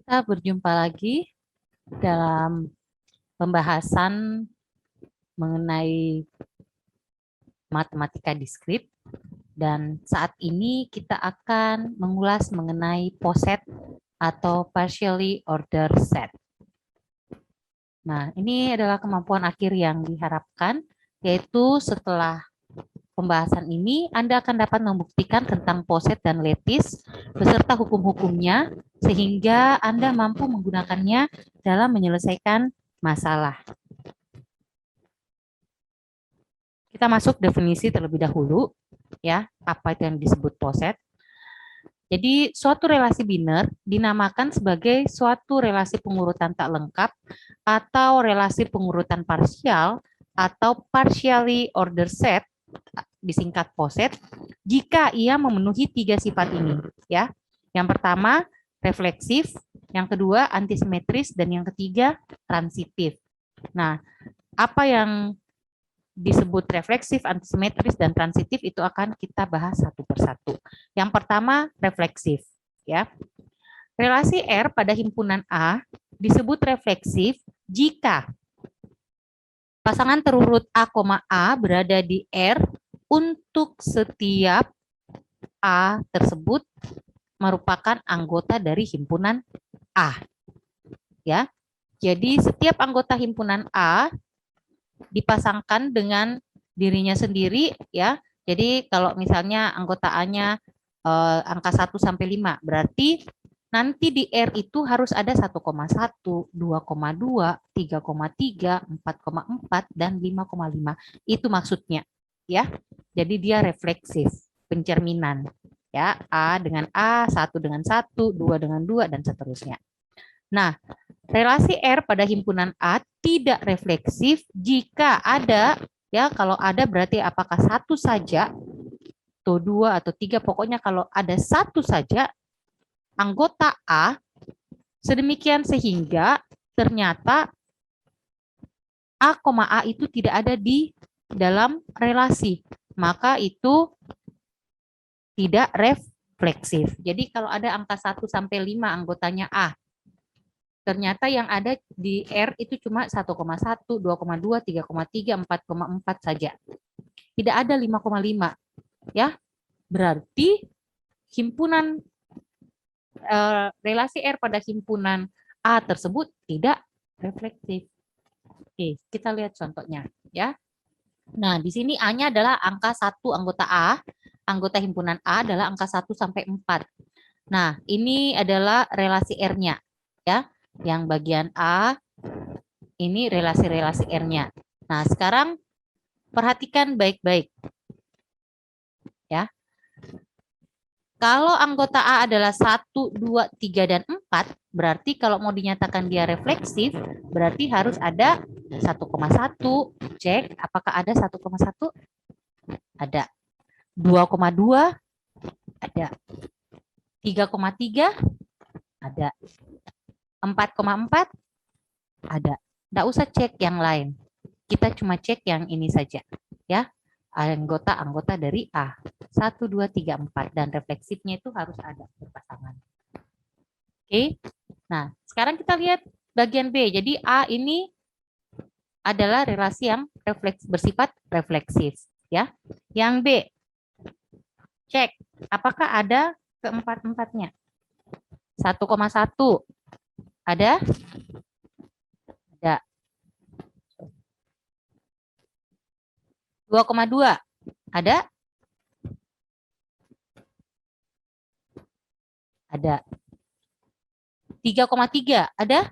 Kita berjumpa lagi dalam pembahasan mengenai matematika diskrit, dan saat ini kita akan mengulas mengenai poset atau partially ordered set. Nah, ini adalah kemampuan akhir yang diharapkan, yaitu setelah pembahasan ini Anda akan dapat membuktikan tentang poset dan lattice beserta hukum-hukumnya sehingga Anda mampu menggunakannya dalam menyelesaikan masalah. Kita masuk definisi terlebih dahulu, ya, apa itu yang disebut poset. Jadi, suatu relasi biner dinamakan sebagai suatu relasi pengurutan tak lengkap atau relasi pengurutan parsial atau partially ordered set, disingkat poset, jika ia memenuhi tiga sifat ini, ya. Yang pertama, refleksif, yang kedua, antisimetris, dan yang ketiga, transitif. Nah, apa yang disebut refleksif, antisimetris, dan transitif itu akan kita bahas satu persatu. Yang pertama, refleksif, ya. Relasi R pada himpunan A disebut refleksif jika pasangan terurut A, A berada di R untuk setiap A tersebut merupakan anggota dari himpunan A. Ya. Jadi setiap anggota himpunan A dipasangkan dengan dirinya sendiri, ya. Jadi kalau misalnya anggota A-nya angka 1 sampai 5, berarti nanti di R itu harus ada 1,1, 2,2, 3,3, 4,4 dan 5,5. Itu maksudnya, ya. Jadi dia refleksif, pencerminan, ya. A dengan A, 1 dengan 1, 2 dengan 2 dan seterusnya. Nah, relasi R pada himpunan A tidak refleksif jika ada, ya, kalau ada berarti apakah satu saja, atau dua atau tiga, pokoknya kalau ada satu saja anggota A, sedemikian sehingga ternyata A, A itu tidak ada di dalam relasi, maka itu tidak refleksif. Jadi kalau ada angka 1 sampai 5 anggotanya A, ternyata yang ada di R itu cuma 1,1, 2,2, 3,3, 4,4 saja. Tidak ada 5,5. Ya. Berarti himpunan relasi R pada himpunan A tersebut tidak refleksif. Oke, kita lihat contohnya, ya. Nah, di sini A-nya adalah angka 1 anggota A, anggota himpunan A adalah angka 1 sampai 4. Nah, ini adalah relasi R-nya, ya. Yang bagian A, ini relasi-relasi R-nya. Nah, sekarang perhatikan baik-baik. Ya. Kalau anggota A adalah 1, 2, 3, dan 4, berarti kalau mau dinyatakan dia refleksif, berarti harus ada 1,1. Cek, apakah ada 1,1? Ada. 2,2? Ada. 3,3? Ada. 4,4? Ada. Nggak usah cek yang lain. Kita cuma cek yang ini saja. Ya, anggota-anggota dari A. 1, 2, 3, 4. Dan refleksifnya itu harus ada berpasangan. Oke. Nah, sekarang kita lihat bagian B. Jadi A ini adalah relasi yang bersifat refleksif. Ya. Yang B. Cek. Apakah ada keempat-empatnya? 1,1. Ada? Ada. 2,2. Ada? Ada. 3,3. Ada?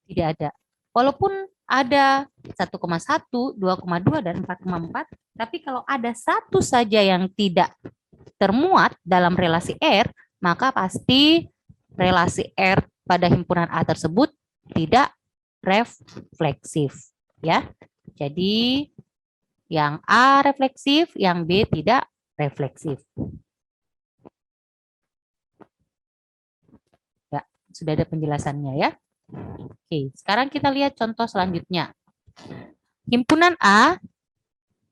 Tidak ada. Walaupun ada 1,1, 2,2, dan 4,4, tapi kalau ada satu saja yang tidak termuat dalam relasi R, maka pasti relasi R pada himpunan A tersebut tidak refleksif, ya. Jadi yang A refleksif, yang B tidak refleksif. Ya, sudah ada penjelasannya, ya. Oke, sekarang kita lihat contoh selanjutnya. Himpunan A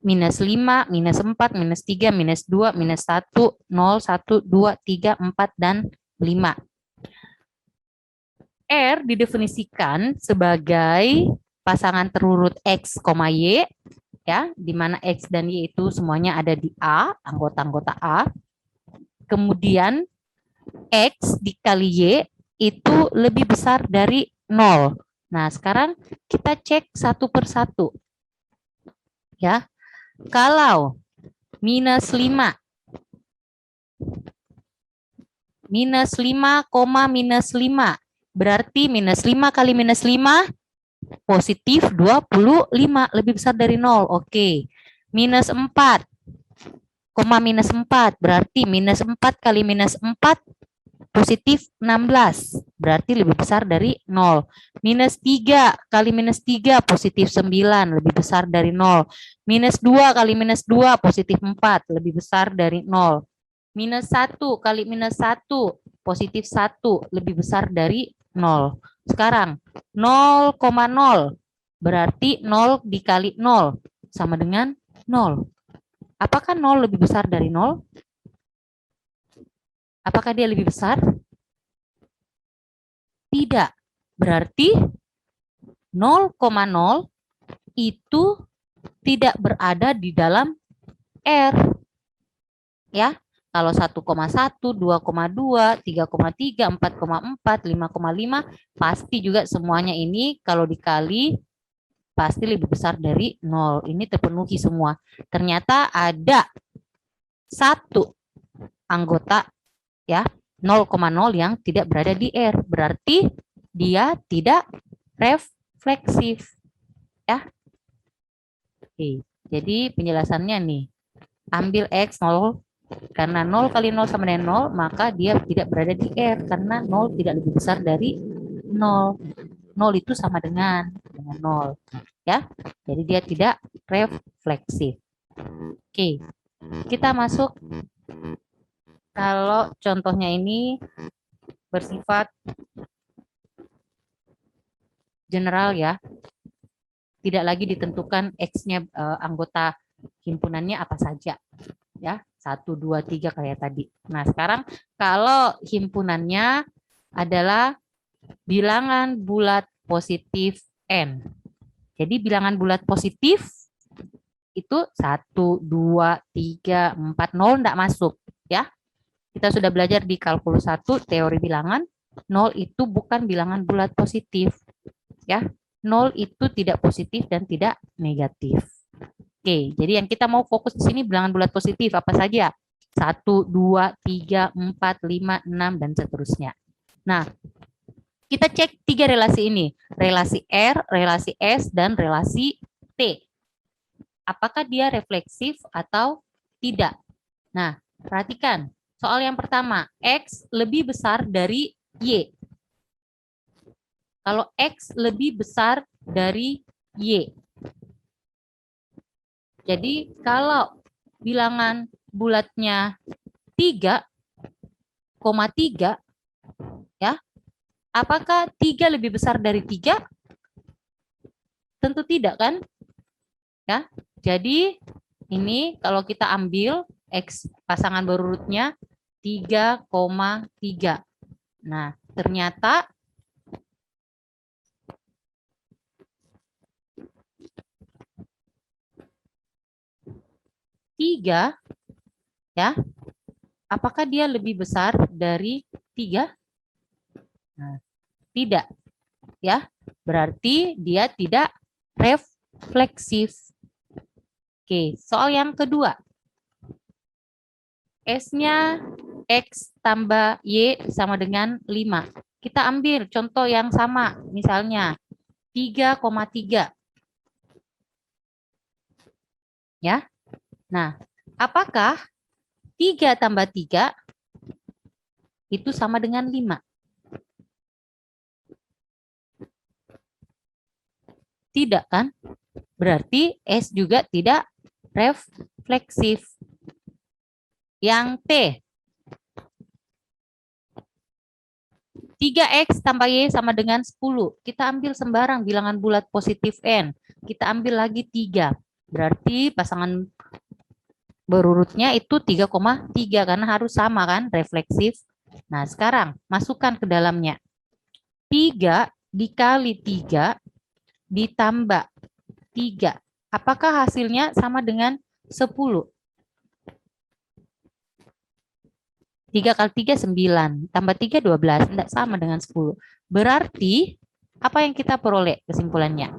minus 5, minus 4, minus 3, minus 2, minus 1, 0, 1, 2, 3, 4, dan 5. R didefinisikan sebagai pasangan terurut X, Y, ya, di mana X dan Y itu semuanya ada di A, anggota-anggota A. Kemudian X dikali Y itu lebih besar dari 0. Nah, sekarang kita cek satu persatu. Ya. Kalau minus 5 minus 5 berarti minus 5 kali minus 5 positif 25, lebih besar dari 0. Oke. Minus 4 minus 4 berarti minus 4 kali minus 4 positif 16, berarti lebih besar dari 0. Minus 3 kali minus 3 positif 9, lebih besar dari 0. Minus 2 kali minus 2 positif 4, lebih besar dari 0. Minus 1 kali minus 1 positif 1, lebih besar dari 0. Sekarang 0,0 berarti 0 dikali 0 sama dengan 0. Apakah 0 lebih besar dari 0? Apakah dia lebih besar? Tidak. Berarti 0,0 itu tidak berada di dalam R. Ya. Kalau 1,1, 2,2, 3,3, 4,4, 5,5 pasti juga semuanya ini kalau dikali pasti lebih besar dari 0. Ini terpenuhi semua. Ternyata ada satu anggota ya 0,0 yang tidak berada di R. Berarti dia tidak refleksif. Ya. Oke, jadi penjelasannya nih. Ambil X 0, karena 0 kali 0 sama dengan 0, maka dia tidak berada di R, karena 0 tidak lebih besar dari 0. 0 itu sama dengan 0. Ya, jadi dia tidak refleksif. Oke, kita masuk. Kalau contohnya ini bersifat general ya, tidak lagi ditentukan X-nya anggota himpunannya apa saja. Ya, 1, 2, 3 kayak tadi. Nah, sekarang kalau himpunannya adalah bilangan bulat positif N. Jadi bilangan bulat positif itu 1, 2, 3, 4, 0 enggak masuk. Ya, kita sudah belajar di kalkulus 1 teori bilangan, 0 itu bukan bilangan bulat positif. Ya, 0 itu tidak positif dan tidak negatif. Oke, jadi yang kita mau fokus di sini bilangan bulat positif apa saja? 1, 2, 3, 4, 5, 6, dan seterusnya. Nah, kita cek 3 relasi ini. Relasi R, relasi S, dan relasi T. Apakah dia refleksif atau tidak? Nah, perhatikan. Soal yang pertama, X lebih besar dari Y. Kalau X lebih besar dari Y. Jadi kalau bilangan bulatnya 3,3 ya. Apakah 3 lebih besar dari 3? Tentu tidak kan? Ya. Jadi ini kalau kita ambil X pasangan berurutnya 3,3. Nah, ternyata tiga, ya, apakah dia lebih besar dari 3? Nah, tidak, ya, berarti dia tidak refleksif. Oke, soal yang kedua, S-nya X tambah Y sama dengan 5. Kita ambil contoh yang sama, misalnya 3,3. Ya, nah, apakah 3 tambah 3 itu sama dengan 5? Tidak kan? Berarti S juga tidak refleksif. Yang T. 3X tambah Y sama dengan 10. Kita ambil sembarang bilangan bulat positif N. Kita ambil lagi 3. Berarti pasangan berurutnya itu 3,3 karena harus sama kan, refleksif. Nah, sekarang masukkan ke dalamnya. 3 dikali 3 ditambah 3. Apakah hasilnya sama dengan 10? 3 kali 3, 9. Tambah 3, 12. Tidak sama dengan 10. Berarti, apa yang kita peroleh kesimpulannya?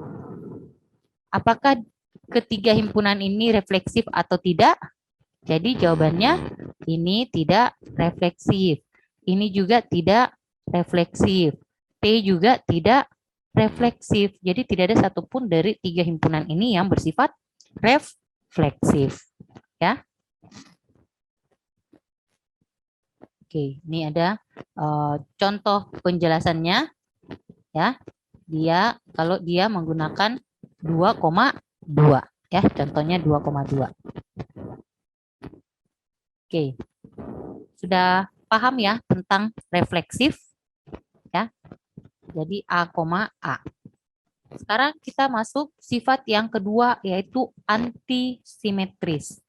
Apakah ketiga himpunan ini refleksif atau tidak? Jadi jawabannya ini tidak refleksif. Ini juga tidak refleksif. T juga tidak refleksif. Jadi tidak ada satupun dari tiga himpunan ini yang bersifat refleksif. Ya. Oke, ini ada contoh penjelasannya. Ya, kalau dia menggunakan 2,2. Ya, contohnya 2,2. Oke, sudah paham ya tentang refleksif? Ya, jadi A, A. Sekarang kita masuk sifat yang kedua, yaitu antisimetris.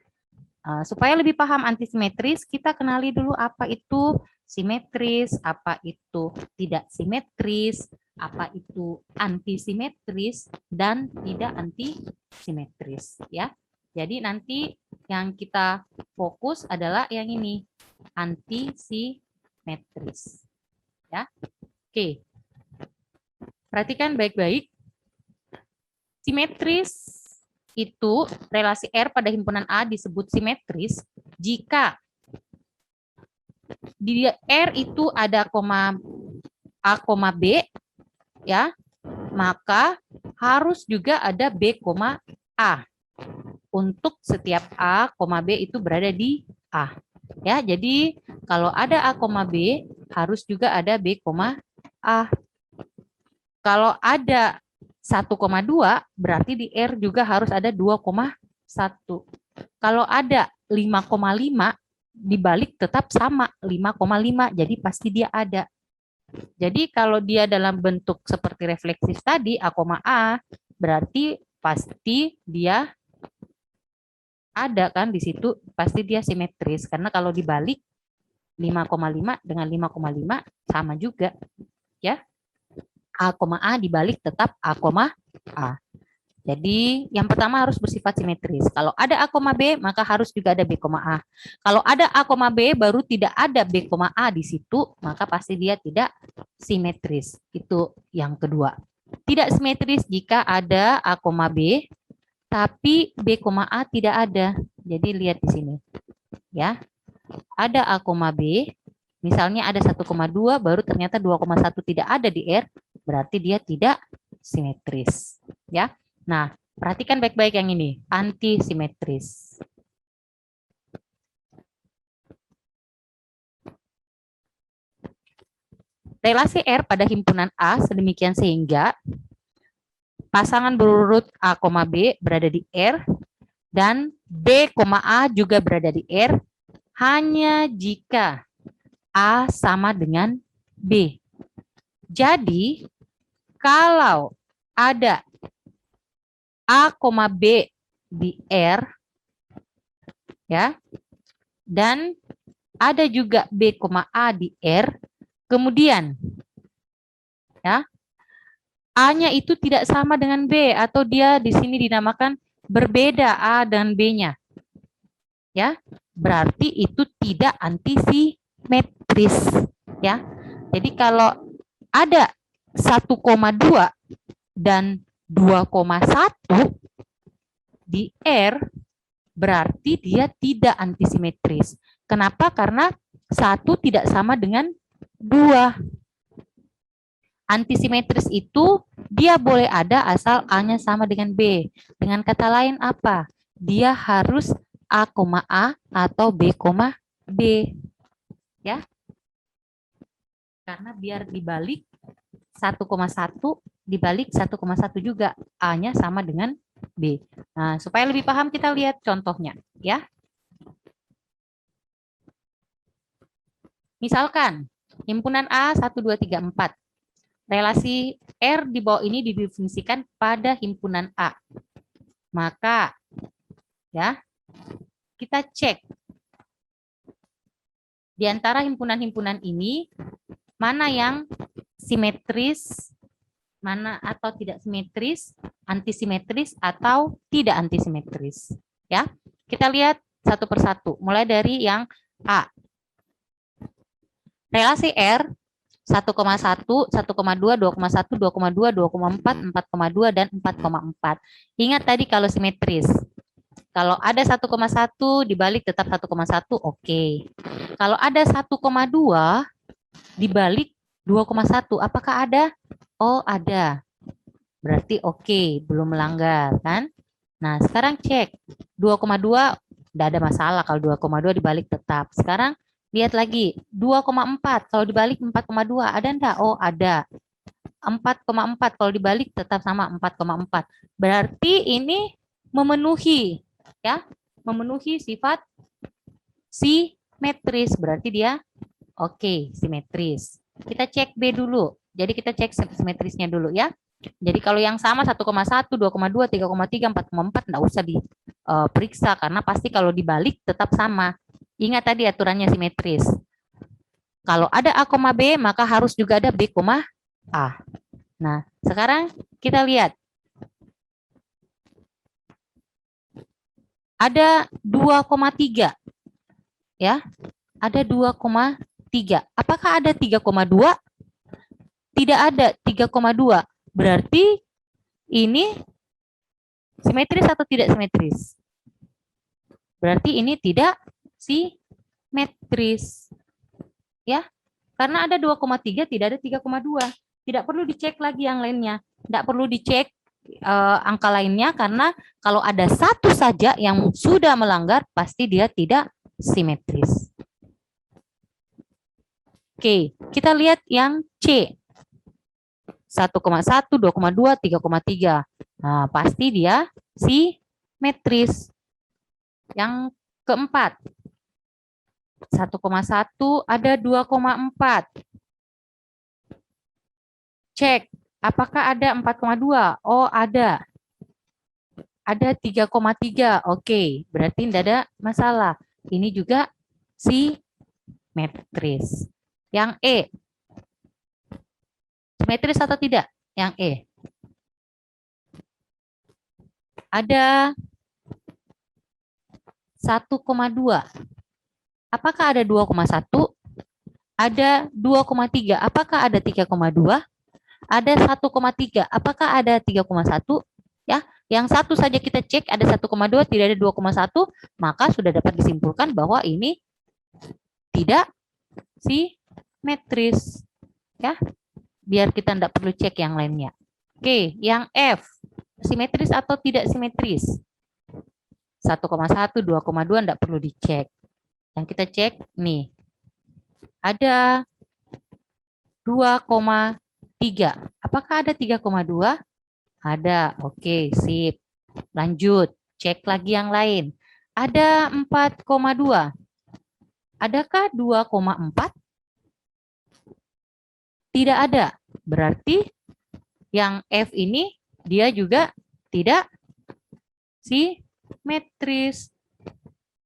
Supaya lebih paham antisimetris, kita kenali dulu apa itu simetris, apa itu tidak simetris, apa itu antisimetris, dan tidak antisimetris. Ya. Jadi nanti yang kita fokus adalah yang ini, antisimetris. Ya. Oke. Perhatikan baik-baik. Simetris itu relasi R pada himpunan A disebut simetris jika di R itu ada A, B, ya, maka harus juga ada B, A. Untuk setiap A, B itu berada di A. Ya, jadi kalau ada A, B, harus juga ada B, A. Kalau ada 1,2 berarti di R juga harus ada 2,1. Kalau ada 5,5 dibalik tetap sama 5,5, jadi pasti dia ada. Jadi kalau dia dalam bentuk seperti refleksif tadi A, berarti pasti dia ada kan di situ, pasti dia simetris karena kalau dibalik 5,5 dengan 5,5 sama juga ya. A, dibalik tetap A, A. Jadi yang pertama harus bersifat simetris. Kalau ada A, B, maka harus juga ada B, A. Kalau ada A, B, baru tidak ada B, A di situ, maka pasti dia tidak simetris. Itu yang kedua. Tidak simetris jika ada A, B, tapi B, A tidak ada. Jadi lihat di sini. Ya. Ada A, B, misalnya ada 1,2, baru ternyata 2,1 tidak ada di R, berarti dia tidak simetris. Ya. Nah, perhatikan baik-baik yang ini, antisimetris. Relasi R pada himpunan A sedemikian sehingga pasangan berurut A, B berada di R dan B, A juga berada di R hanya jika A sama dengan B. Jadi, kalau ada A, B di R, ya, dan ada juga B, A di R, kemudian, ya, A-nya itu tidak sama dengan B, atau dia di sini dinamakan berbeda A dan B-nya. Ya, berarti itu tidak antisimetris. Ya, jadi kalau ada 1,2 dan 2,1 di R, berarti dia tidak antisimetris. Kenapa? Karena 1 tidak sama dengan 2. Antisimetris itu dia boleh ada asal A-nya sama dengan B. Dengan kata lain apa? Dia harus A, A atau B, B. Ya. Karena biar dibalik 1,1 dibalik 1,1 juga A-nya sama dengan B. Nah, supaya lebih paham kita lihat contohnya, ya. Misalkan himpunan A 1, 2, 3, 4. Relasi R di bawah ini didefinisikan pada himpunan A. Maka ya, kita cek di antara himpunan-himpunan ini mana yang simetris, mana atau tidak simetris, antisimetris atau tidak antisimetris. Ya, kita lihat satu persatu. Mulai dari yang A. Relasi R 1,1, 1,2, 2,1, 2,2, 2,4, 4,2, dan 4,4. Ingat tadi kalau simetris. Kalau ada 1,1 dibalik tetap 1,1, oke. Kalau ada 1,2 dibalik 2,1, apakah ada? Oh, ada. Berarti oke, belum melanggar kan? Nah, sekarang cek. 2,2 tidak ada masalah kalau 2,2 dibalik tetap. Sekarang lihat lagi, 2,4 kalau dibalik 4,2 ada enggak? Oh, ada. 4,4 kalau dibalik tetap sama 4,4. Berarti ini memenuhi ya, memenuhi sifat simetris. Berarti dia oke, simetris. Kita cek B dulu. Jadi kita cek simetrisnya dulu ya. Jadi kalau yang sama 1,1, 2,2, 3,3, 4,4 enggak usah diperiksa karena pasti kalau dibalik tetap sama. Ingat tadi aturannya simetris. Kalau ada A, B, maka harus juga ada B, A. Nah, sekarang kita lihat. Ada 2,3. Ya. Ada 2,3. Apakah ada 3,2? Tidak ada 3,2. Berarti ini simetris atau tidak simetris? Berarti ini tidak simetris. Ya. Karena ada 2,3, tidak ada 3,2. Tidak perlu dicek lagi yang lainnya. Tidak perlu dicek angka lainnya karena kalau ada satu saja yang sudah melanggar, pasti dia tidak simetris. Oke, kita lihat yang C. 1,1, 2,2, 3,3. Nah, pasti dia simetris. Yang keempat. 1,1 ada 2,4. Cek, apakah ada 4,2? Oh, ada. Ada 3,3. Oke, berarti tidak ada masalah. Ini juga simetris. Yang E. Simetris atau tidak? Yang E. Ada 1,2. Apakah ada 2,1? Ada 2,3. Apakah ada 3,2? Ada 1,3. Apakah ada 3,1? Ya, yang satu saja kita cek ada 1,2, tidak ada 2,1, maka sudah dapat disimpulkan bahwa ini tidak simetris. Ya, biar kita tidak perlu cek yang lainnya. Oke, yang F, simetris atau tidak simetris? 1,1, 2,2 tidak perlu dicek. Yang kita cek nih, ada 2,3. Apakah ada 3,2? Ada. Oke, sip. Lanjut. Cek lagi yang lain. Ada 4,2. Adakah 2,4? Tidak ada. Berarti yang F ini dia juga tidak simetris.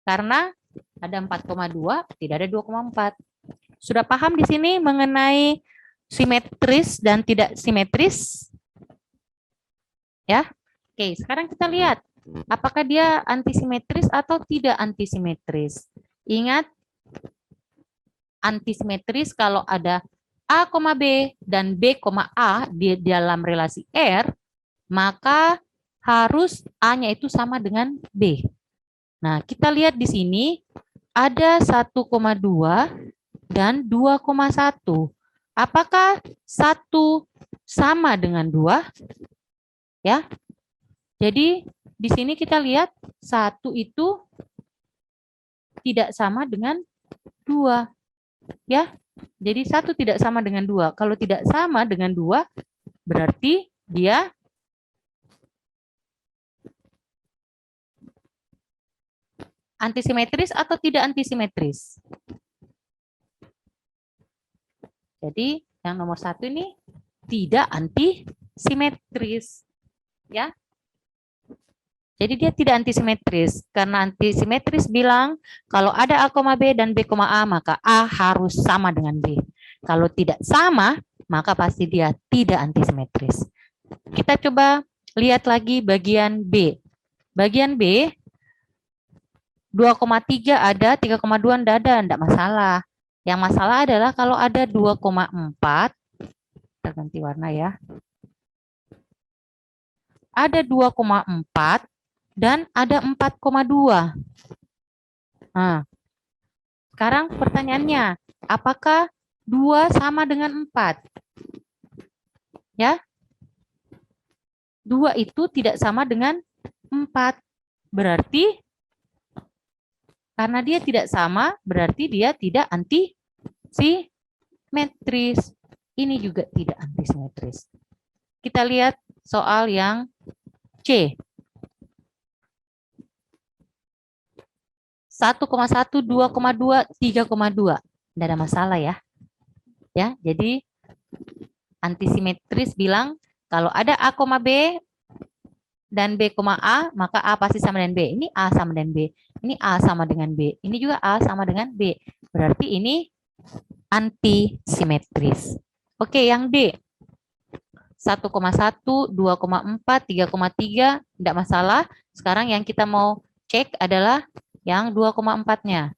Karena ada 4,2, tidak ada 2,4. Sudah paham di sini mengenai simetris dan tidak simetris? Ya. Oke, sekarang kita lihat apakah dia antisimetris atau tidak antisimetris. Ingat, antisimetris kalau ada A, B dan B, A di dalam relasi R, maka harus A-nya itu sama dengan B. Nah, kita lihat di sini ada 1,2 dan 2,1. Apakah 1 sama dengan 2? Ya. Jadi di sini kita lihat 1 itu tidak sama dengan 2. Ya. Jadi 1 tidak sama dengan 2. Kalau tidak sama dengan 2, berarti dia antisimetris atau tidak antisimetris. Jadi yang nomor 1 ini tidak antisimetris. Ya. Jadi dia tidak antisimetris. Karena antisimetris bilang kalau ada A, B dan B, A, maka A harus sama dengan B. Kalau tidak sama, maka pasti dia tidak antisimetris. Kita coba lihat lagi bagian B. Bagian B, 2,3 ada, 3,2 enggak masalah. Yang masalah adalah kalau ada 2,4, kita ganti warna ya. Ada 2,4 dan ada 4,2. Nah, sekarang pertanyaannya, apakah 2 sama dengan 4? Ya, 2 itu tidak sama dengan 4. Berarti karena dia tidak sama, berarti dia tidak antisimetris. Ini juga tidak antisimetris. Kita lihat soal yang C. 1,1, 2,2, 3,2. Tidak ada masalah ya. Ya, jadi antisimetris bilang kalau ada A, B dan B, A, maka A pasti sama dengan B. Ini A sama dengan B. Ini A sama dengan B. Ini juga A sama dengan B. Berarti ini antisimetris. Oke, yang D. 1,1, 2,4, 3,3, tidak masalah. Sekarang yang kita mau cek adalah yang 2,4-nya.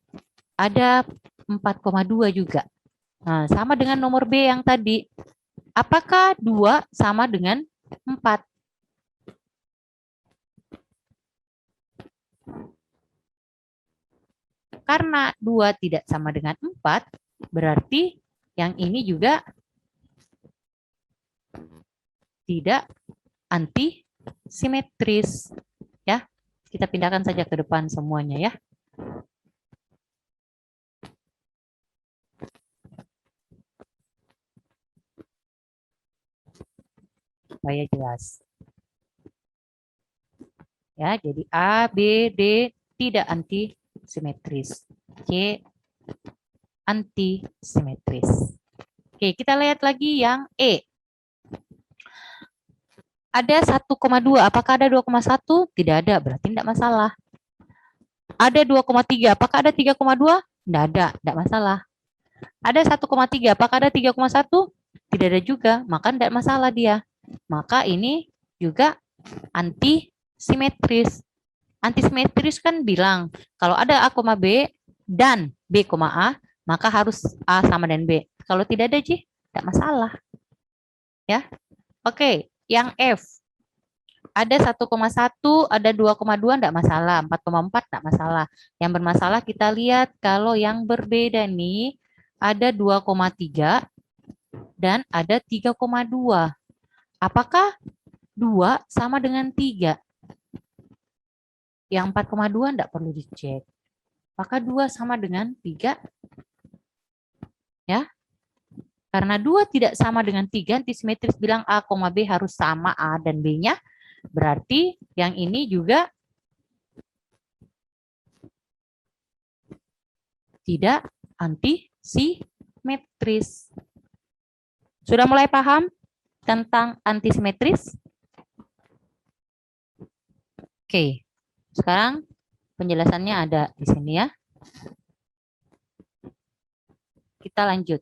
Ada 4,2 juga. Nah, sama dengan nomor B yang tadi. Apakah 2 sama dengan 4? Karena 2 tidak sama dengan 4, berarti yang ini juga tidak antisimetris. Ya, kita pindahkan saja ke depan semuanya ya. Supaya jelas. Ya, jadi A, B, D tidak antisimetris. C antisimetris. Oke, kita lihat lagi yang E. Ada 1,2, apakah ada 2,1? Tidak ada, berarti tidak masalah. Ada 2,3, apakah ada 3,2? Tidak ada, tidak masalah. Ada 1,3, apakah ada 3,1? Tidak ada juga, maka tidak masalah dia. Maka ini juga antisimetris. Antisimetris kan bilang, kalau ada A, B dan B, A, maka harus A sama dengan B. Kalau tidak ada, Ji, tidak masalah. Ya. Oke, yang F. Ada 1,1, ada 2,2, tidak masalah. 4,4, tidak masalah. Yang bermasalah kita lihat kalau yang berbeda nih, ada 2,3 dan ada 3,2. Apakah 2 sama dengan 3? Yang 4,2 tidak perlu dicek. Apakah 2 sama dengan 3? Ya. Karena 2 tidak sama dengan 3, antisimetris bilang A, B harus sama A dan B-nya. Berarti yang ini juga tidak antisimetris. Sudah mulai paham tentang antisimetris? Oke, sekarang penjelasannya ada di sini ya. Kita lanjut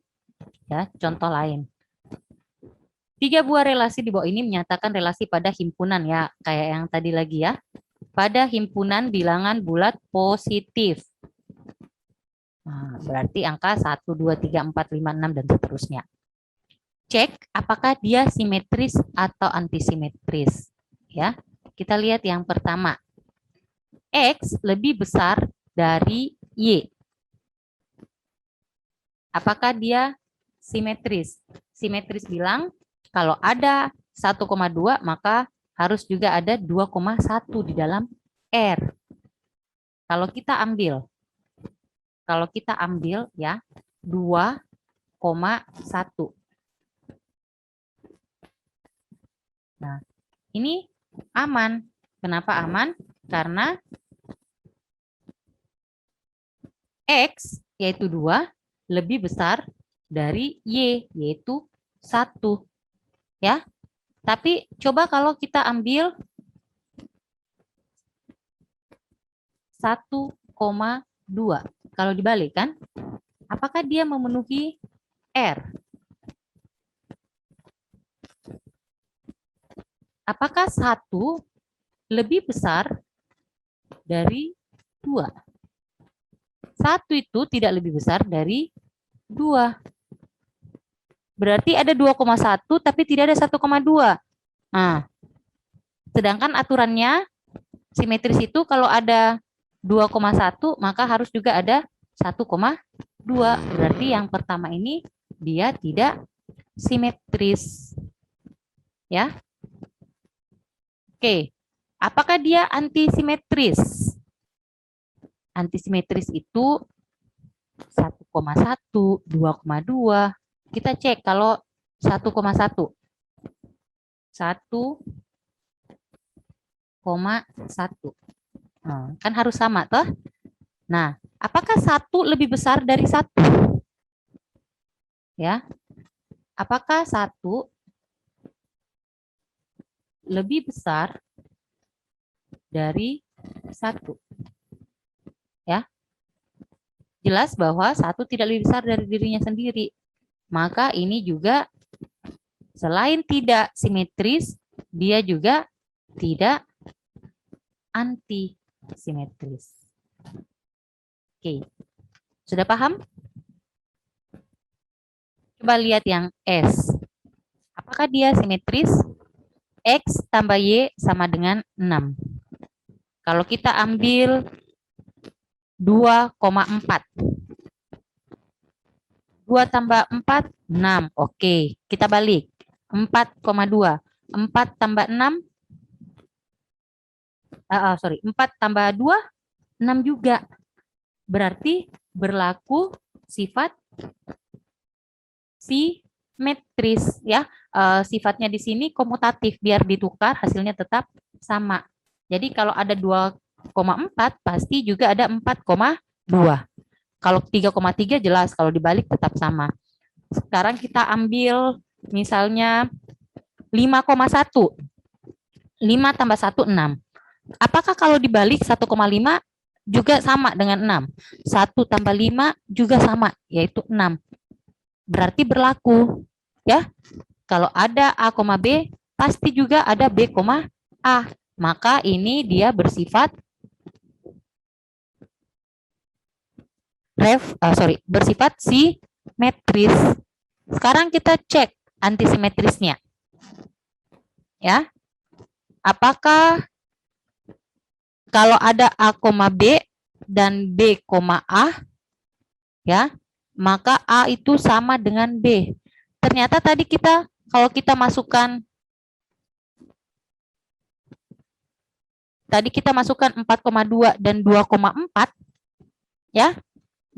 ya, contoh lain. 3 buah relasi di bawah ini menyatakan relasi pada himpunan ya, kayak yang tadi lagi ya. Pada himpunan bilangan bulat positif. Nah, berarti angka 1, 2, 3, 4, 5, 6, dan seterusnya. Cek apakah dia simetris atau antisimetris. Ya, kita lihat yang pertama. X lebih besar dari Y. Apakah dia simetris? Simetris bilang kalau ada 1,2 maka harus juga ada 2,1 di dalam R. Kalau kita ambil ya 2,1. Nah, ini aman. Kenapa aman? Karena X yaitu 2 lebih besar dari Y yaitu 1. Ya. Tapi coba kalau kita ambil 1,2. Kalau dibalik kan, apakah dia memenuhi R? apakah 1 lebih besar dari 2? 1 itu tidak lebih besar dari 2. Berarti ada 2,1 tapi tidak ada 1,2. Nah, sedangkan aturannya simetris itu kalau ada 2,1 maka harus juga ada 1,2. Berarti yang pertama ini dia tidak simetris. Ya. Oke. Apakah dia antisimetris? Antisimetris itu 1,1, 2,2. Kita cek kalau 1,1. 1,1. Kan harus sama toh? Nah, apakah 1 lebih besar dari 1? Ya. Apakah 1 lebih besar dari 1? Ya. Jelas bahwa 1 tidak lebih besar dari dirinya sendiri. Maka ini juga selain tidak simetris, dia juga tidak antisimetris. Oke. Sudah paham? Coba lihat yang S. Apakah dia simetris? X tambah Y sama dengan 6. Kalau kita ambil 2,4. 2 tambah 4, 6. Oke, kita balik. 4,2. 4 tambah 6. 4 tambah 2, 6 juga. Berarti berlaku sifat simetris ya. Sifatnya di sini komutatif, biar ditukar hasilnya tetap sama. Jadi kalau ada 2,4 pasti juga ada 4,2. Kalau 3,3 jelas, kalau dibalik tetap sama. Sekarang kita ambil misalnya 5,1. 5 tambah 1, 6. Apakah kalau dibalik 1,5 juga sama dengan 6? 1 tambah 5 juga sama, yaitu 6. Berarti berlaku. Ya, kalau ada A, B, pasti juga ada B, A. Maka ini dia bersifat bersifat simetris. Sekarang kita cek antisimetrisnya. Ya. Apakah kalau ada A, B dan B, A, ya, maka A itu sama dengan B. Ternyata tadi kalau kita masukkan 4,2 dan 2,4, ya,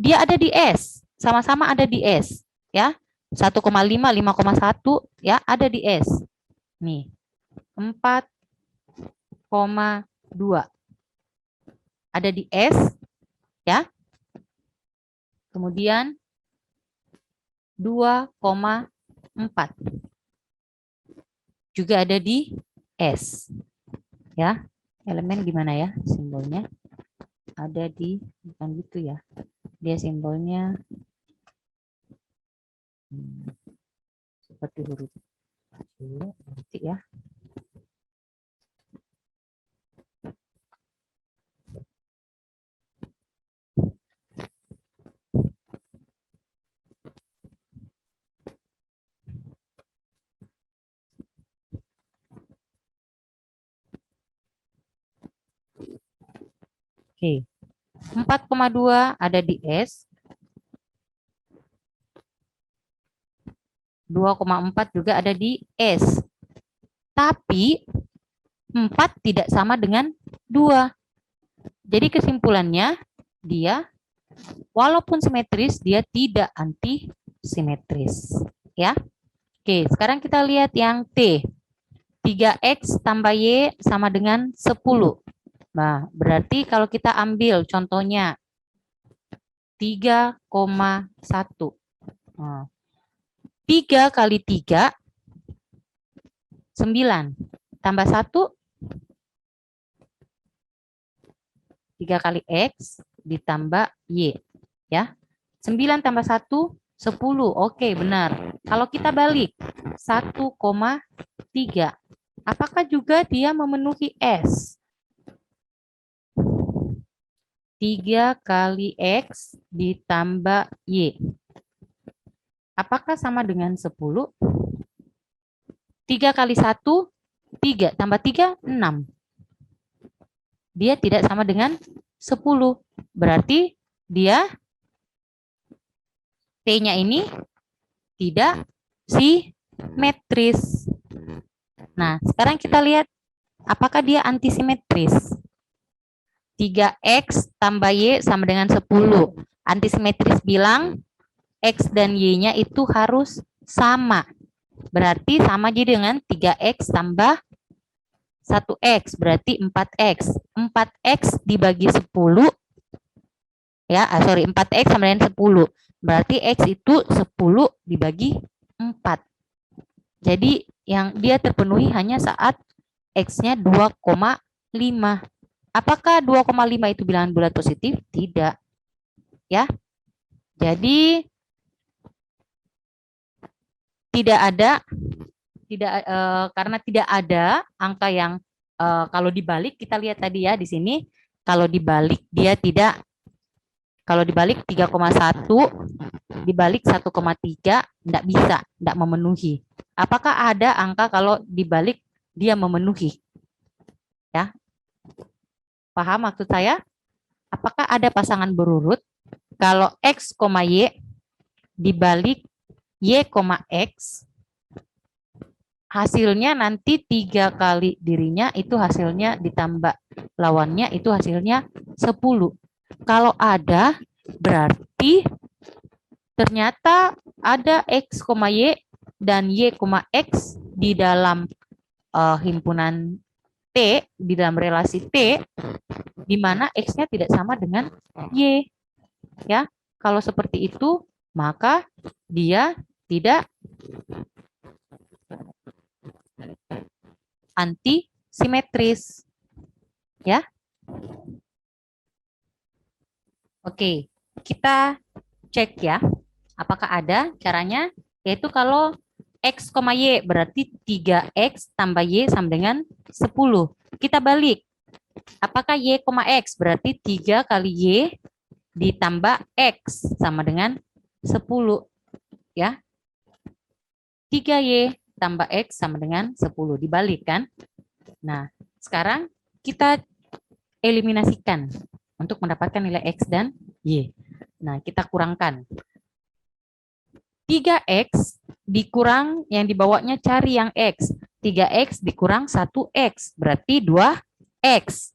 dia ada di S, sama-sama ada di S, ya. 1,5, 5,1, ya, ada di S. Nih, 4,2 ada di S, ya. Kemudian 2,4 juga ada di S, ya. Elemen gimana ya simbolnya? Ada di, bukan gitu ya. Dia simbolnya seperti huruf nanti ya. Oke. 4,2 ada di S. 2,4 juga ada di S. Tapi 4 tidak sama dengan 2. Jadi kesimpulannya dia walaupun simetris dia tidak antisimetris, ya. Oke, sekarang kita lihat yang T. 3X tambah Y sama dengan 10. Nah, berarti kalau kita ambil contohnya 3,1. Nah, 3 kali 3, 9. Tambah 1, 3 kali X ditambah Y. Ya. 9 tambah 1, 10. Oke, benar. Kalau kita balik, 1,3. Apakah juga dia memenuhi S? 3 kali X ditambah Y. Apakah sama dengan 10? 3 kali 1, 3. Tambah 3, 6. Dia tidak sama dengan 10. Berarti dia T-nya ini tidak simetris. Nah, sekarang kita lihat apakah dia antisimetris. 3X tambah Y sama dengan 10. Antisimetris bilang X dan Y-nya itu harus sama. Berarti sama jadi dengan 3X tambah 1X. Berarti 4X. 4X dibagi 10. Ya, 4X sama dengan 10. Berarti X itu 10 dibagi 4. Jadi yang dia terpenuhi hanya saat X-nya 2,5. Apakah 2,5 itu bilangan bulat positif? Tidak. Ya. Jadi tidak ada karena tidak ada angka yang kalau dibalik kita lihat tadi ya di sini kalau dibalik dia tidak, kalau dibalik 3,1 dibalik 1,3 tidak bisa, tidak memenuhi. Apakah ada angka kalau dibalik dia memenuhi? Ya. Paham maksud saya? Apakah ada pasangan berurut kalau X, Y dibalik Y, X, hasilnya nanti 3 kali dirinya itu hasilnya ditambah lawannya itu hasilnya 10. Kalau ada, berarti ternyata ada X, Y dan Y, X di dalam himpunan T, di dalam relasi T, di mana X-nya tidak sama dengan Y. Ya, kalau seperti itu, maka dia tidak antisimetris. Ya. Oke, kita cek ya. Apakah ada caranya? Yaitu kalau X, Y berarti 3X tambah Y sama dengan 10. Kita balik. Apakah Y, X berarti 3 kali Y ditambah X sama dengan 10. Ya. 3Y tambah X sama dengan 10. Dibalik kan? Nah, sekarang kita eliminasikan untuk mendapatkan nilai X dan Y. Nah, kita kurangkan. 3X dikurang yang dibawanya cari yang X. 3X dikurang 1X, berarti 2X.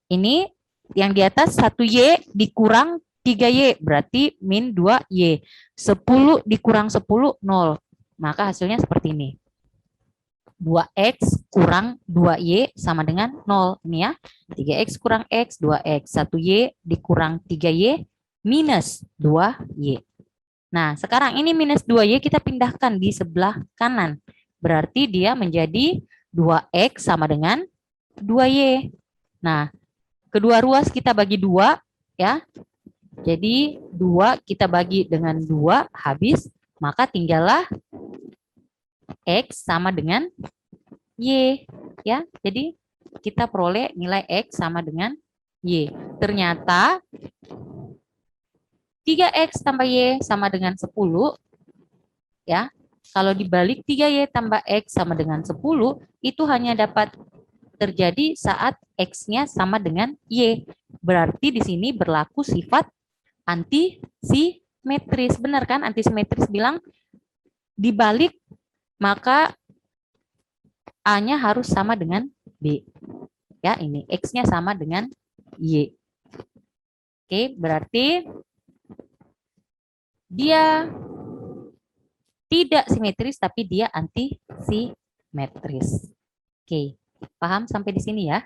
Ini yang di atas 1Y dikurang 3Y, berarti min 2Y. 10 dikurang 10, 0. Maka hasilnya seperti ini. 2X kurang 2Y sama dengan 0. Ini ya. 3X kurang X, 2X. 1Y dikurang 3Y minus 2Y. Nah, sekarang ini minus 2Y kita pindahkan di sebelah kanan. Berarti dia menjadi 2X sama dengan 2Y. Nah, kedua ruas kita bagi 2. Ya. Jadi 2 kita bagi dengan 2 habis. Maka tinggallah X sama dengan Y. Ya, jadi kita peroleh nilai X sama dengan Y. Ternyata 3X tambah Y sama dengan 10, ya. Kalau dibalik 3Y tambah X sama dengan 10, itu hanya dapat terjadi saat X-nya sama dengan Y. Berarti di sini berlaku sifat antisimetris. Benar kan? Antisimetris bilang dibalik maka A-nya harus sama dengan B. Ya, ini X-nya sama dengan Y. Oke, berarti dia tidak simetris, tapi dia antisimetris. Oke, paham sampai di sini ya?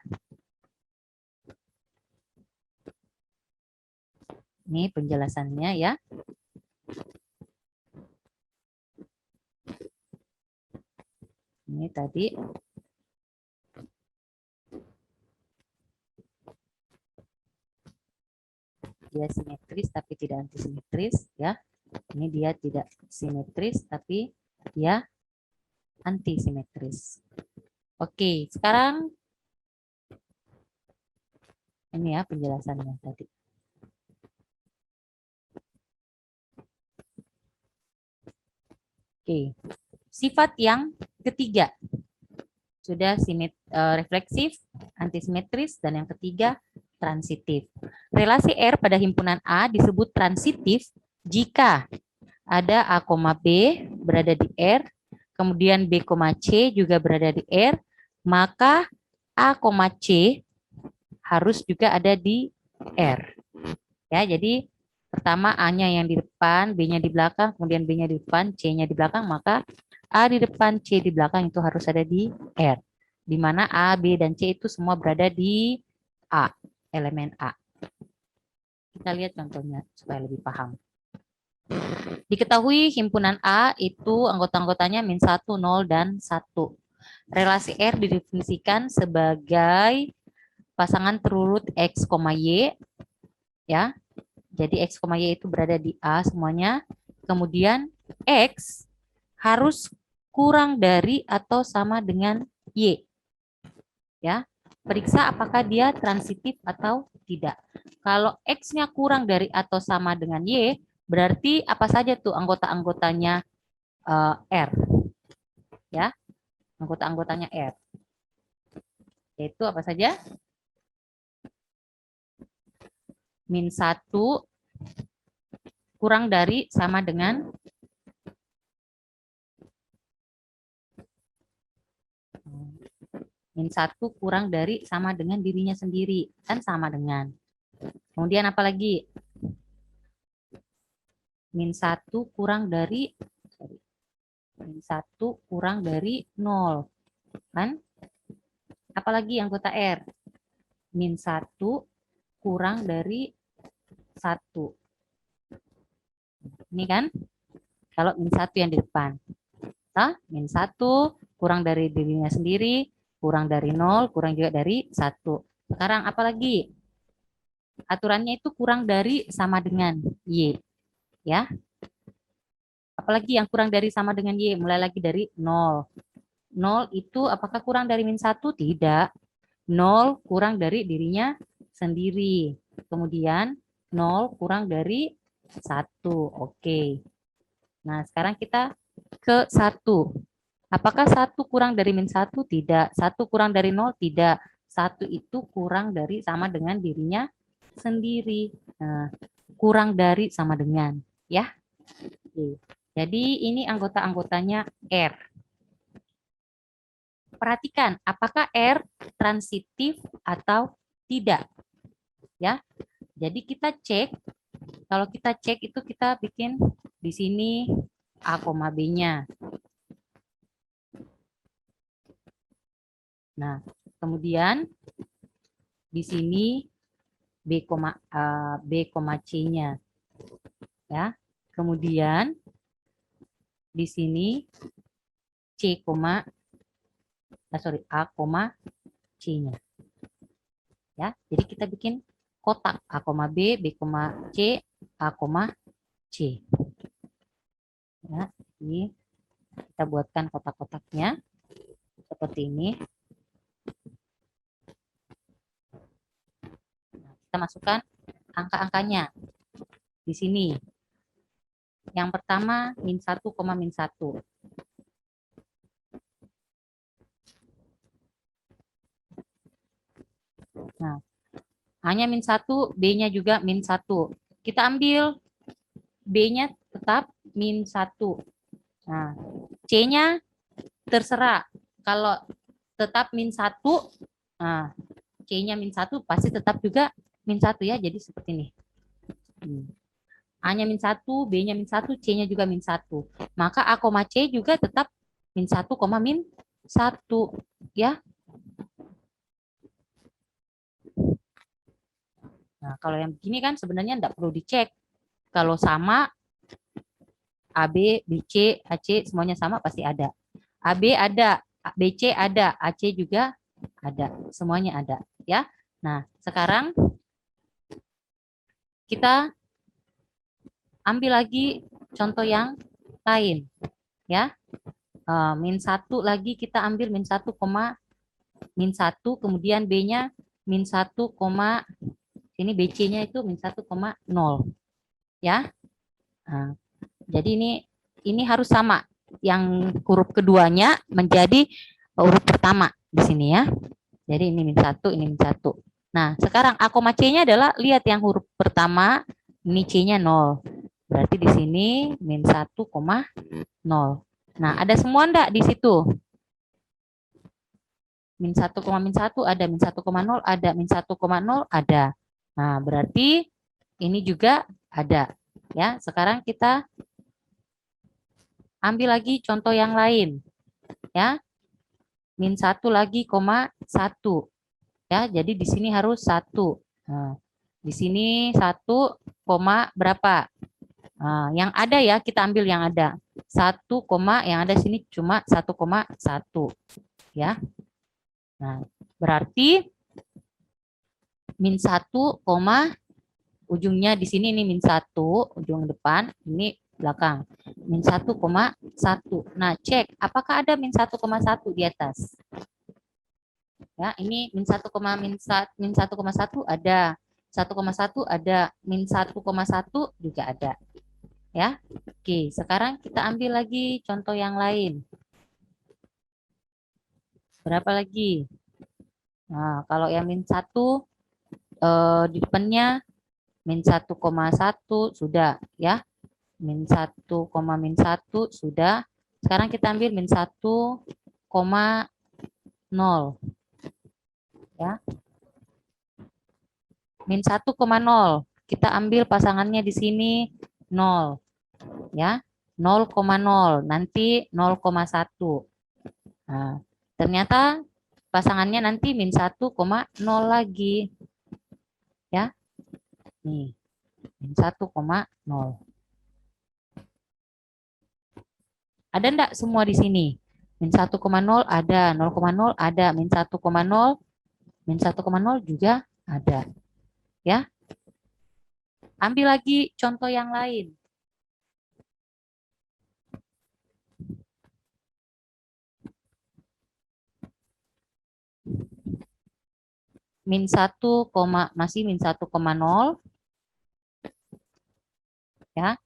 Ini penjelasannya ya. Ini tadi. Dia simetris tapi tidak antisimetris ya. Ini dia tidak simetris tapi dia antisimetris. Oke, sekarang ini ya penjelasannya tadi. Oke, sifat yang ketiga sudah refleksif, antisimetris, dan yang ketiga transitif. Relasi R pada himpunan A disebut transitif jika ada A, B berada di R, kemudian B, C juga berada di R, maka A, C harus juga ada di R. Ya, jadi pertama A-nya yang di depan, B-nya di belakang, kemudian B-nya di depan, C-nya di belakang, maka A di depan, C di belakang itu harus ada di R. Di mana A, B, dan C itu semua berada di A, elemen A. Kita lihat contohnya supaya lebih paham. Diketahui himpunan A itu anggota-anggotanya min 1, 0, dan 1. Relasi R didefinisikan sebagai pasangan terurut X, Y, ya. Jadi X, Y itu berada di A semuanya. Kemudian X harus kurang dari atau sama dengan Y. Ya. Periksa apakah dia transitif atau tidak. Kalau X-nya kurang dari atau sama dengan Y, berarti apa saja tuh anggota-anggotanya R. Ya, anggota-anggotanya R. Yaitu apa saja? Min 1 kurang dari sama dengan min 1 kurang dari sama dengan dirinya sendiri. Kan sama dengan. Kemudian apa lagi? Min 1 kurang dari min 1 kurang dari 0. Kan? Apalagi anggota R? Min 1 kurang dari 1. Ini kan? Kalau min 1 yang di depan. Nah, min 1 kurang dari dirinya sendiri, kurang dari 0, kurang juga dari 1. Sekarang apalagi? Aturannya itu kurang dari sama dengan Y. Ya. Apalagi yang kurang dari sama dengan Y? Mulai lagi dari 0. 0 itu apakah kurang dari min 1? Tidak. 0 kurang dari dirinya sendiri. Kemudian 0 kurang dari 1. Oke. Nah, sekarang kita ke 1. Apakah 1 kurang dari min 1? Tidak. 1 kurang dari 0? Tidak. 1 itu kurang dari sama dengan dirinya sendiri. Nah, kurang dari sama dengan. Ya. Oke. Jadi ini anggota-anggotanya R. Perhatikan, apakah R transitif atau tidak? Ya. Jadi kita cek, kalau kita cek itu kita bikin di sini A, B-nya. Nah, kemudian di sini B, C-nya. Ya. Kemudian di sini C, A, C-nya. Ya, jadi kita bikin kotak A, B, C, A, C. Ya, jadi kita buatkan kotak-kotaknya seperti ini. Nah, kita masukkan angka-angkanya di sini. Yang pertama min 1, min 1. Nah, hanya min 1, B-nya juga min 1. Kita ambil B-nya tetap min 1. Nah, C-nya terserah. Kalau tetap min 1, nah, C-nya min 1 pasti tetap juga min 1 ya. Jadi seperti ini. A-nya min 1, B-nya min 1, C-nya juga min 1. Maka A, C juga tetap min 1, min 1. Ya. Nah, kalau yang begini kan sebenarnya tidak perlu dicek. Kalau sama, AB, BC, AC semuanya sama pasti ada. AB ada, BC ada, AC juga ada. Semuanya ada. Ya. Nah, sekarang kita ambil lagi contoh yang lain. Ya. Min 1 lagi kita ambil min 1, min 1, kemudian B-nya min 1, ini BC-nya itu min 1,0 ya. Nah, jadi ini harus sama. Yang huruf keduanya menjadi huruf pertama di sini ya. Jadi ini min 1, ini min 1. Nah, sekarang A, C-nya adalah lihat yang huruf pertama, ini C-nya 0. Berarti di sini min 1,0. Nah, ada semua enggak di situ? Min 1, min 1 ada, min 1,0 ada, min 1,0 ada. Nah, berarti ini juga ada. Ya, sekarang kita ambil lagi contoh yang lain. Ya, min 1 lagi, 1. Ya, jadi di sini harus 1. Nah, di sini 1, berapa? Nah, yang ada ya, kita ambil yang ada. 1, yang ada sini cuma 1,1. Ya. Nah, berarti min 1, ujungnya di sini ini min 1, ujung depan, ini belakang. Min 1,1. Nah, cek apakah ada min 1,1 di atas. Ya, ini min 1, min 1,1 ada. 1,1 ada, min 1,1 juga ada. Ya. Oke, sekarang kita ambil lagi contoh yang lain. Berapa lagi? Nah, kalau yang min 1 di depannya min 1,1 sudah ya. Min 1, min 1 sudah. Sekarang kita ambil min 1,0 ya. Min 1,0. Kita ambil pasangannya di sini 0 ya. 0,0 nanti 0,1. Nah, ternyata pasangannya nanti min 1,0 lagi. Ya. Nih. Min 1,0. Ada enggak semua di sini? Min 1,0 ada, 0,0 ada, min 1,0 juga ada. Ya. Ambil lagi contoh yang lain. Min 1, masih min 1,0. Ya.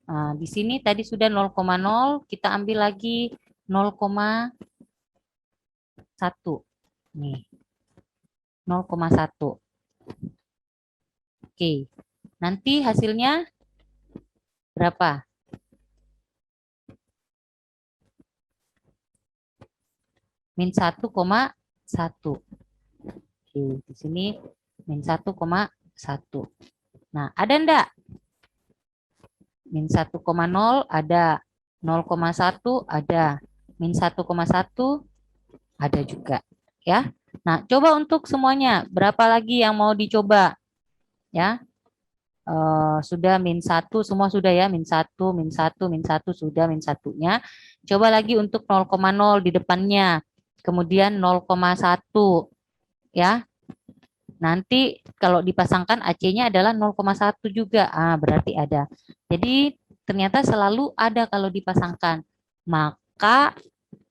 Nah, di sini tadi sudah 0,0, kita ambil lagi 0,1. Nih. 0,1. Oke. Nanti hasilnya berapa? Min 1,1. Oke, di sini min 1,1. Nah, ada enggak? Min 1,0 ada, 0,1 ada, min 1,1 ada juga. Ya. Nah, coba untuk semuanya. Berapa lagi yang mau dicoba? Ya. Sudah min 1, semua sudah ya. Min 1, min 1, min 1 sudah, min 1-nya. Coba lagi untuk 0,0 di depannya. Kemudian 0,1. Ya. Nanti kalau dipasangkan AC-nya adalah 0,1 juga. Berarti ada. Jadi ternyata selalu ada kalau dipasangkan. Maka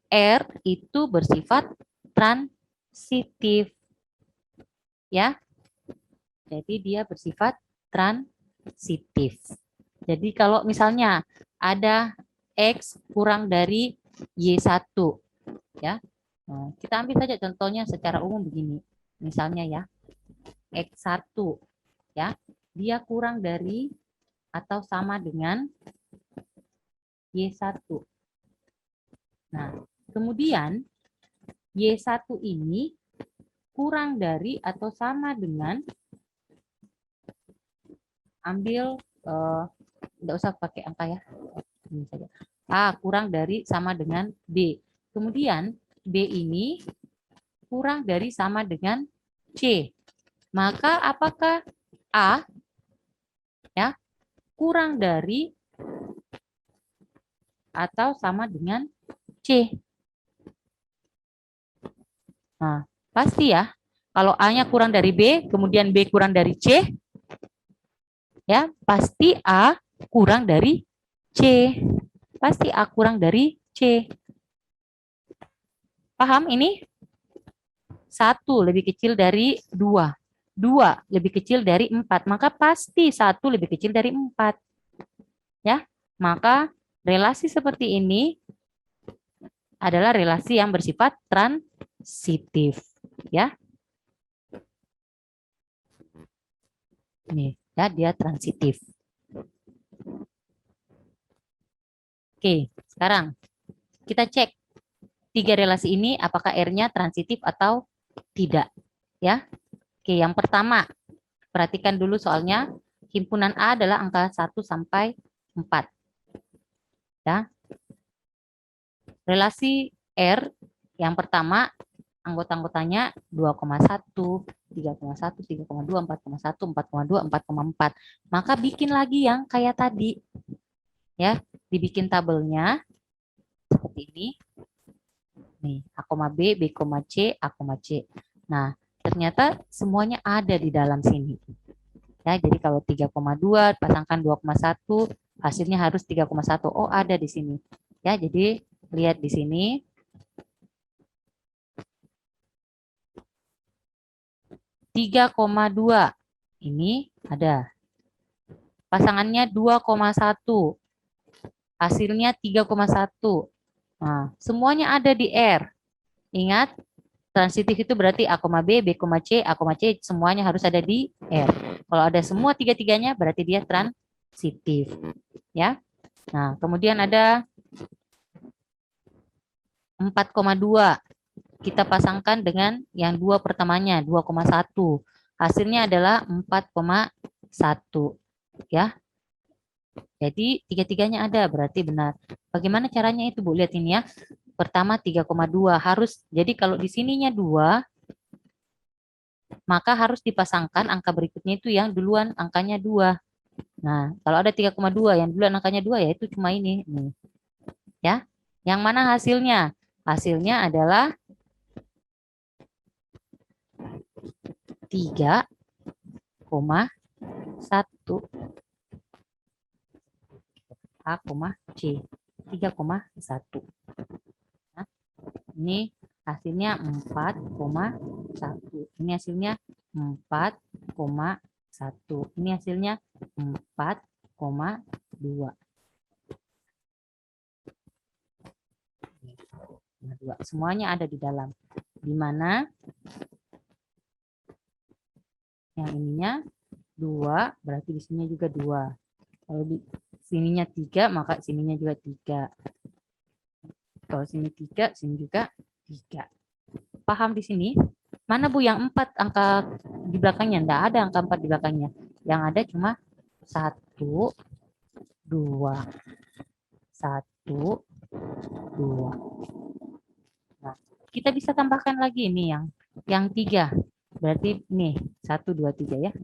R itu bersifat transitif. Ya. Jadi dia bersifat transitif. Jadi kalau misalnya ada X kurang dari Y1. Ya. Nah, kita ambil saja contohnya secara umum begini. Misalnya ya. X1 ya, dia kurang dari atau sama dengan Y1. Nah, kemudian Y1 ini kurang dari atau sama dengan, ambil tidak usah pakai angka ya. Ini saja. A kurang dari sama dengan B. Kemudian B ini kurang dari sama dengan C. Maka apakah A ya kurang dari atau sama dengan C? Nah, pasti ya. Kalau A-nya kurang dari B, kemudian B kurang dari C, ya pasti A kurang dari C. Pasti A kurang dari C. Paham ini? 1 lebih kecil dari 2. 2 lebih kecil dari 4, maka pasti 1 lebih kecil dari 4. Ya, maka relasi seperti ini adalah relasi yang bersifat transitif. Ya, nih, ya dia transitif. Oke, sekarang kita cek 3 relasi ini apakah R-nya transitif atau tidak. Ya, oke, yang pertama, perhatikan dulu soalnya. Himpunan A adalah angka 1 sampai 4. Ya. Relasi R yang pertama, anggota-anggotanya 2,1, 3,1, 3,2, 4,1, 4,2, 4,4. Maka bikin lagi yang kayak tadi. Ya, dibikin tabelnya seperti ini. Nih, A, B, B, C, A, C. Nah, ternyata semuanya ada di dalam sini. Ya, jadi kalau 3,2 pasangkan 2,1, hasilnya harus 3,1. Oh, ada di sini. Ya, jadi lihat di sini. 3,2 ini ada. Pasangannya 2,1. Hasilnya 3,1. Nah, semuanya ada di R. Ingat, transitif itu berarti A, B, B, C, A, C, semuanya harus ada di R. Kalau ada semua tiga-tiganya berarti dia transitif. Ya. Nah, kemudian ada 4,2. Kita pasangkan dengan yang dua pertamanya, 2,1. Hasilnya adalah 4,1. Ya. Jadi tiga-tiganya ada, berarti benar. Bagaimana caranya itu, Bu? Lihat ini ya. Pertama 3,2 harus, jadi kalau di sininya 2, maka harus dipasangkan angka berikutnya itu yang duluan angkanya 2. Nah, kalau ada 3,2 yang duluan angkanya 2 ya itu cuma ini nih. Ya. Yang mana hasilnya? Hasilnya adalah 3,1 A, C. 3,1. Nah, ini hasilnya 4,1. Ini hasilnya 4,1. Ini hasilnya 4,2. Semuanya ada di dalam. Di mana yang ininya 2, berarti di sini juga 2. Kalau di sininya 3, maka sininya juga 3. Kalau sini 3, sini juga 3. Paham di sini? Mana Bu yang 4 angka di belakangnya? Tidak ada angka 4 di belakangnya. Yang ada cuma 1, 2. 1, 2. Nah, kita bisa tambahkan lagi ini yang 3. Berarti nih 1, 2, 3 ya.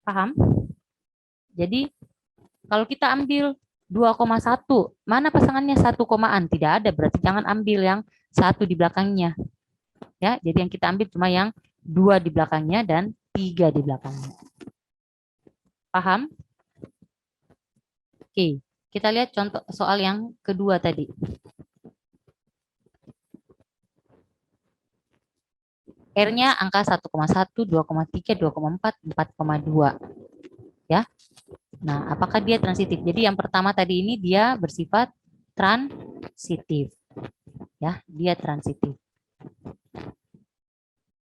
Paham? Jadi kalau kita ambil 2,1, mana pasangannya 1 komaan? Tidak ada, berarti jangan ambil yang 1 di belakangnya. Ya, jadi yang kita ambil cuma yang 2 di belakangnya dan 3 di belakangnya. Paham? Oke, kita lihat contoh soal yang kedua tadi. R-nya angka 1,1, 2,3, 2,4, 4,2. Ya. Nah, apakah dia transitif? Jadi yang pertama tadi ini dia bersifat transitif. Ya, dia transitif.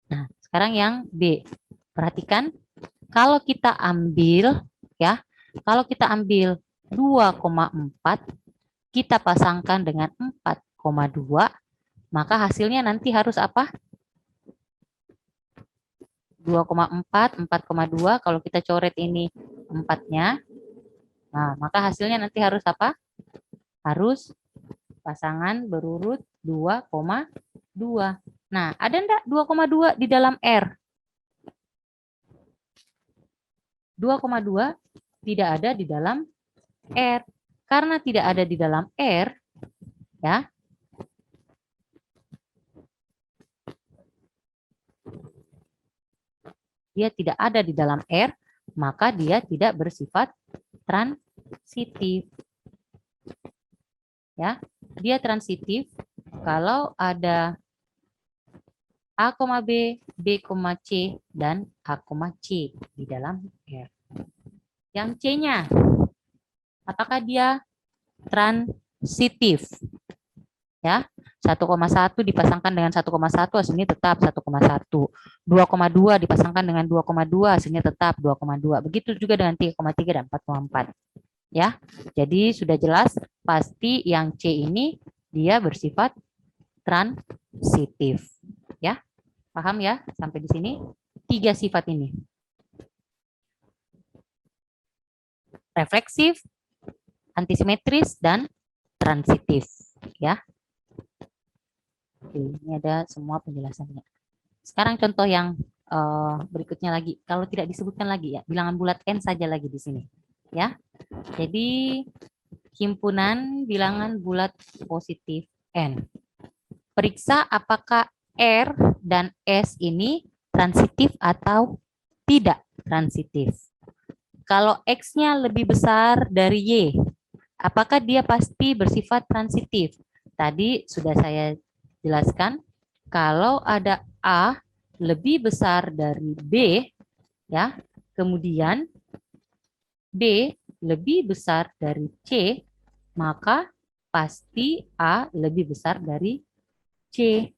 Nah, sekarang yang B. Perhatikan, kalau kita ambil 2,4, kita pasangkan dengan 4,2, maka hasilnya nanti harus apa? 2,4, 4,2, kalau kita coret ini 4-nya, nah, maka hasilnya nanti harus apa? Harus pasangan berurut 2,2. Nah, ada enggak 2,2 di dalam R? 2,2 tidak ada di dalam R. Karena tidak ada di dalam R, ya. Dia tidak ada di dalam R, maka dia tidak bersifat transitif. Ya, dia transitif kalau ada A, B, B, C, dan A, C di dalam R. Yang C-nya, apakah dia transitif? Ya, 1,1 dipasangkan dengan 1,1 hasilnya tetap 1,1. 2,2 dipasangkan dengan 2,2 hasilnya tetap 2,2. Begitu juga dengan 3,3 dan 4,4. Ya, jadi sudah jelas pasti yang C ini dia bersifat transitif. Ya, paham ya sampai di sini? 3 sifat ini. Refleksif, antisimetris, dan transitif. Ya. Oke, ini ada semua penjelasannya. Sekarang contoh yang berikutnya lagi. Kalau tidak disebutkan lagi ya, bilangan bulat N saja lagi di sini. Ya. Jadi himpunan bilangan bulat positif N. Periksa apakah R dan S ini transitif atau tidak transitif. Kalau X-nya lebih besar dari Y, apakah dia pasti bersifat transitif? Tadi sudah saya jelaskan, kalau ada A lebih besar dari B, ya, kemudian B lebih besar dari C, maka pasti A lebih besar dari C.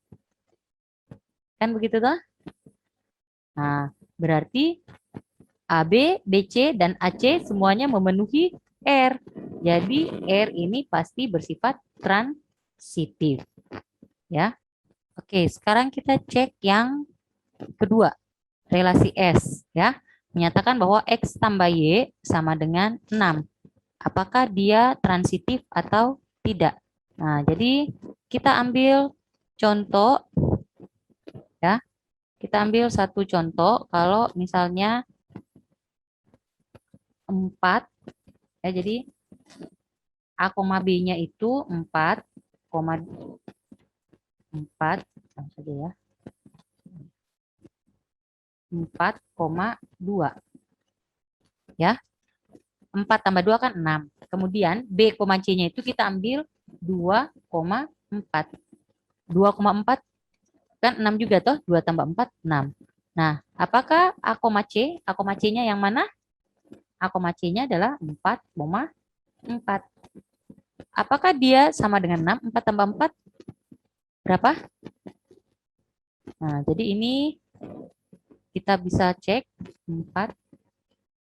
Kan begitu toh? Nah, berarti AB, BC, dan AC semuanya memenuhi R. Jadi R ini pasti bersifat transitif. Ya. Oke, sekarang kita cek yang kedua, relasi S. Ya, menyatakan bahwa X tambah Y sama dengan 6. Apakah dia transitif atau tidak? Nah, jadi kita ambil contoh, ya. Kita ambil satu contoh, kalau misalnya 4, ya, jadi A, B-nya itu 4, 4, saja ya, 4,2. Ya, 4 tambah 2 kan 6. Kemudian B, C-nya itu kita ambil 2,4. 2,4 kan 6 juga toh, 2 tambah 4, 6. Nah, apakah A, C? A, C-nya yang mana? A, C-nya adalah 4,4. Apakah dia sama dengan 6? 4 tambah 4 berapa? Nah, jadi ini kita bisa cek 4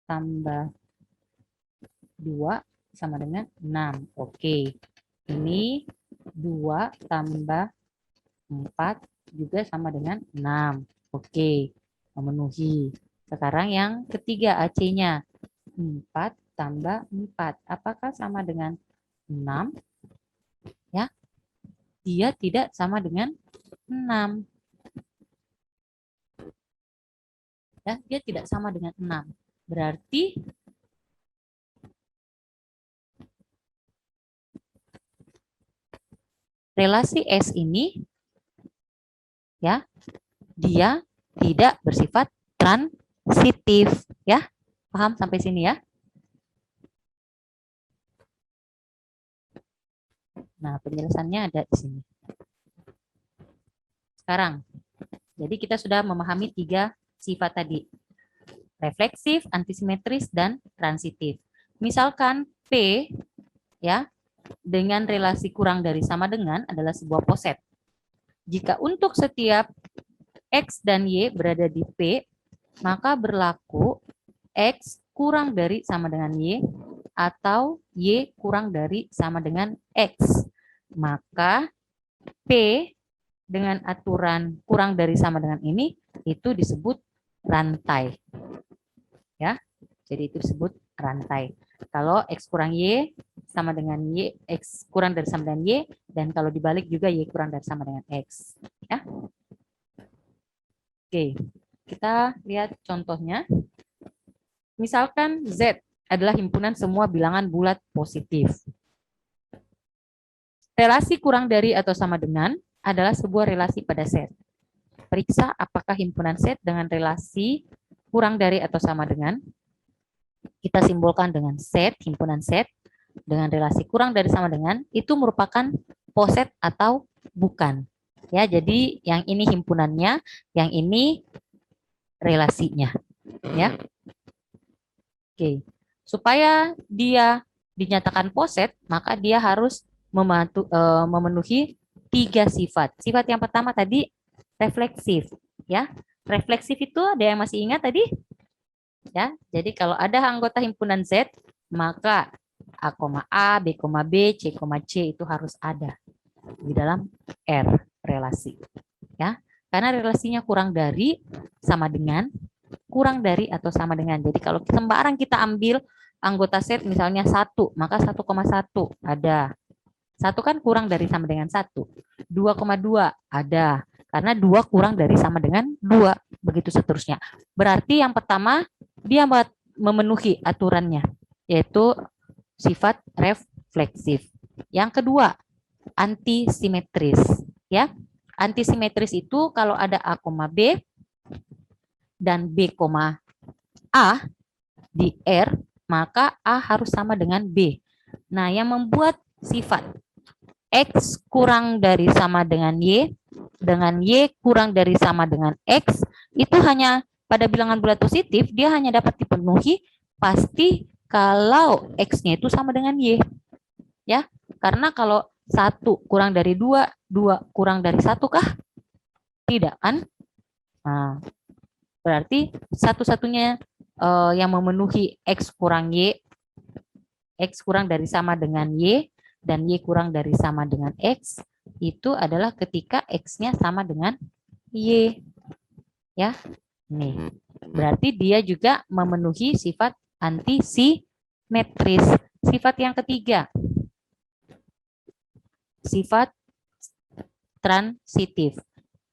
tambah 2 sama dengan 6. Oke. Ini 2 tambah 4 juga sama dengan 6. Oke. Memenuhi. Sekarang yang ketiga AC-nya. 4 tambah 4. Apakah sama dengan 6? Ya. Dia tidak sama dengan 6. Ya, dia tidak sama dengan 6. Berarti relasi S ini, ya, dia tidak bersifat transitif, ya. Paham sampai sini ya? Nah, penjelasannya ada di sini. Sekarang, jadi kita sudah memahami 3 sifat tadi. Refleksif, antisimetris, dan transitif. Misalkan P, ya, dengan relasi kurang dari sama dengan adalah sebuah poset. Jika untuk setiap X dan Y berada di P, maka berlaku X kurang dari sama dengan Y atau Y kurang dari sama dengan X. Maka P dengan aturan kurang dari sama dengan ini itu disebut rantai. Ya. Jadi itu disebut rantai. Kalau X kurang Y sama dengan Y, X kurang dari sama dengan Y, dan kalau dibalik juga Y kurang dari sama dengan X. Ya. Oke, kita lihat contohnya. Misalkan Z adalah himpunan semua bilangan bulat positif. Relasi kurang dari atau sama dengan adalah sebuah relasi pada set. Periksa apakah himpunan set dengan relasi kurang dari atau sama dengan. Kita simbolkan dengan set, himpunan set dengan relasi kurang dari sama dengan itu merupakan poset atau bukan. Ya, jadi yang ini himpunannya, yang ini relasinya, ya. Oke. Supaya dia dinyatakan poset, maka dia harus memenuhi 3 sifat. Sifat yang pertama tadi refleksif, ya. Refleksif itu ada yang masih ingat tadi? Ya. Jadi kalau ada anggota himpunan Z, maka A, B, B, C, itu harus ada di dalam R relasi, ya. Karena relasinya kurang dari, sama dengan, kurang dari atau sama dengan. Jadi kalau sembarang kita ambil anggota set misalnya 1, maka 1,1 ada. 1 kan kurang dari sama dengan 1. 2,2 ada. Karena 2 kurang dari sama dengan 2. Begitu seterusnya. Berarti yang pertama dia memenuhi aturannya, yaitu sifat refleksif. Yang kedua, antisimetris, ya. Antisimetris itu kalau ada A, B dan B, A di R, maka A harus sama dengan B. Nah, yang membuat sifat X kurang dari sama dengan Y kurang dari sama dengan X, itu hanya pada bilangan bulat positif, dia hanya dapat dipenuhi pasti kalau X-nya itu sama dengan Y. Ya, karena kalau 1 kurang dari 2, 2 kurang dari 1 kah? Tidak kan? Nah, berarti satu-satunya yang memenuhi X kurang Y, X kurang dari sama dengan Y, dan Y kurang dari sama dengan X, itu adalah ketika X-nya sama dengan Y. Ya, nih. Berarti dia juga memenuhi sifat antisimetris. Sifat yang ketiga, sifat transitif.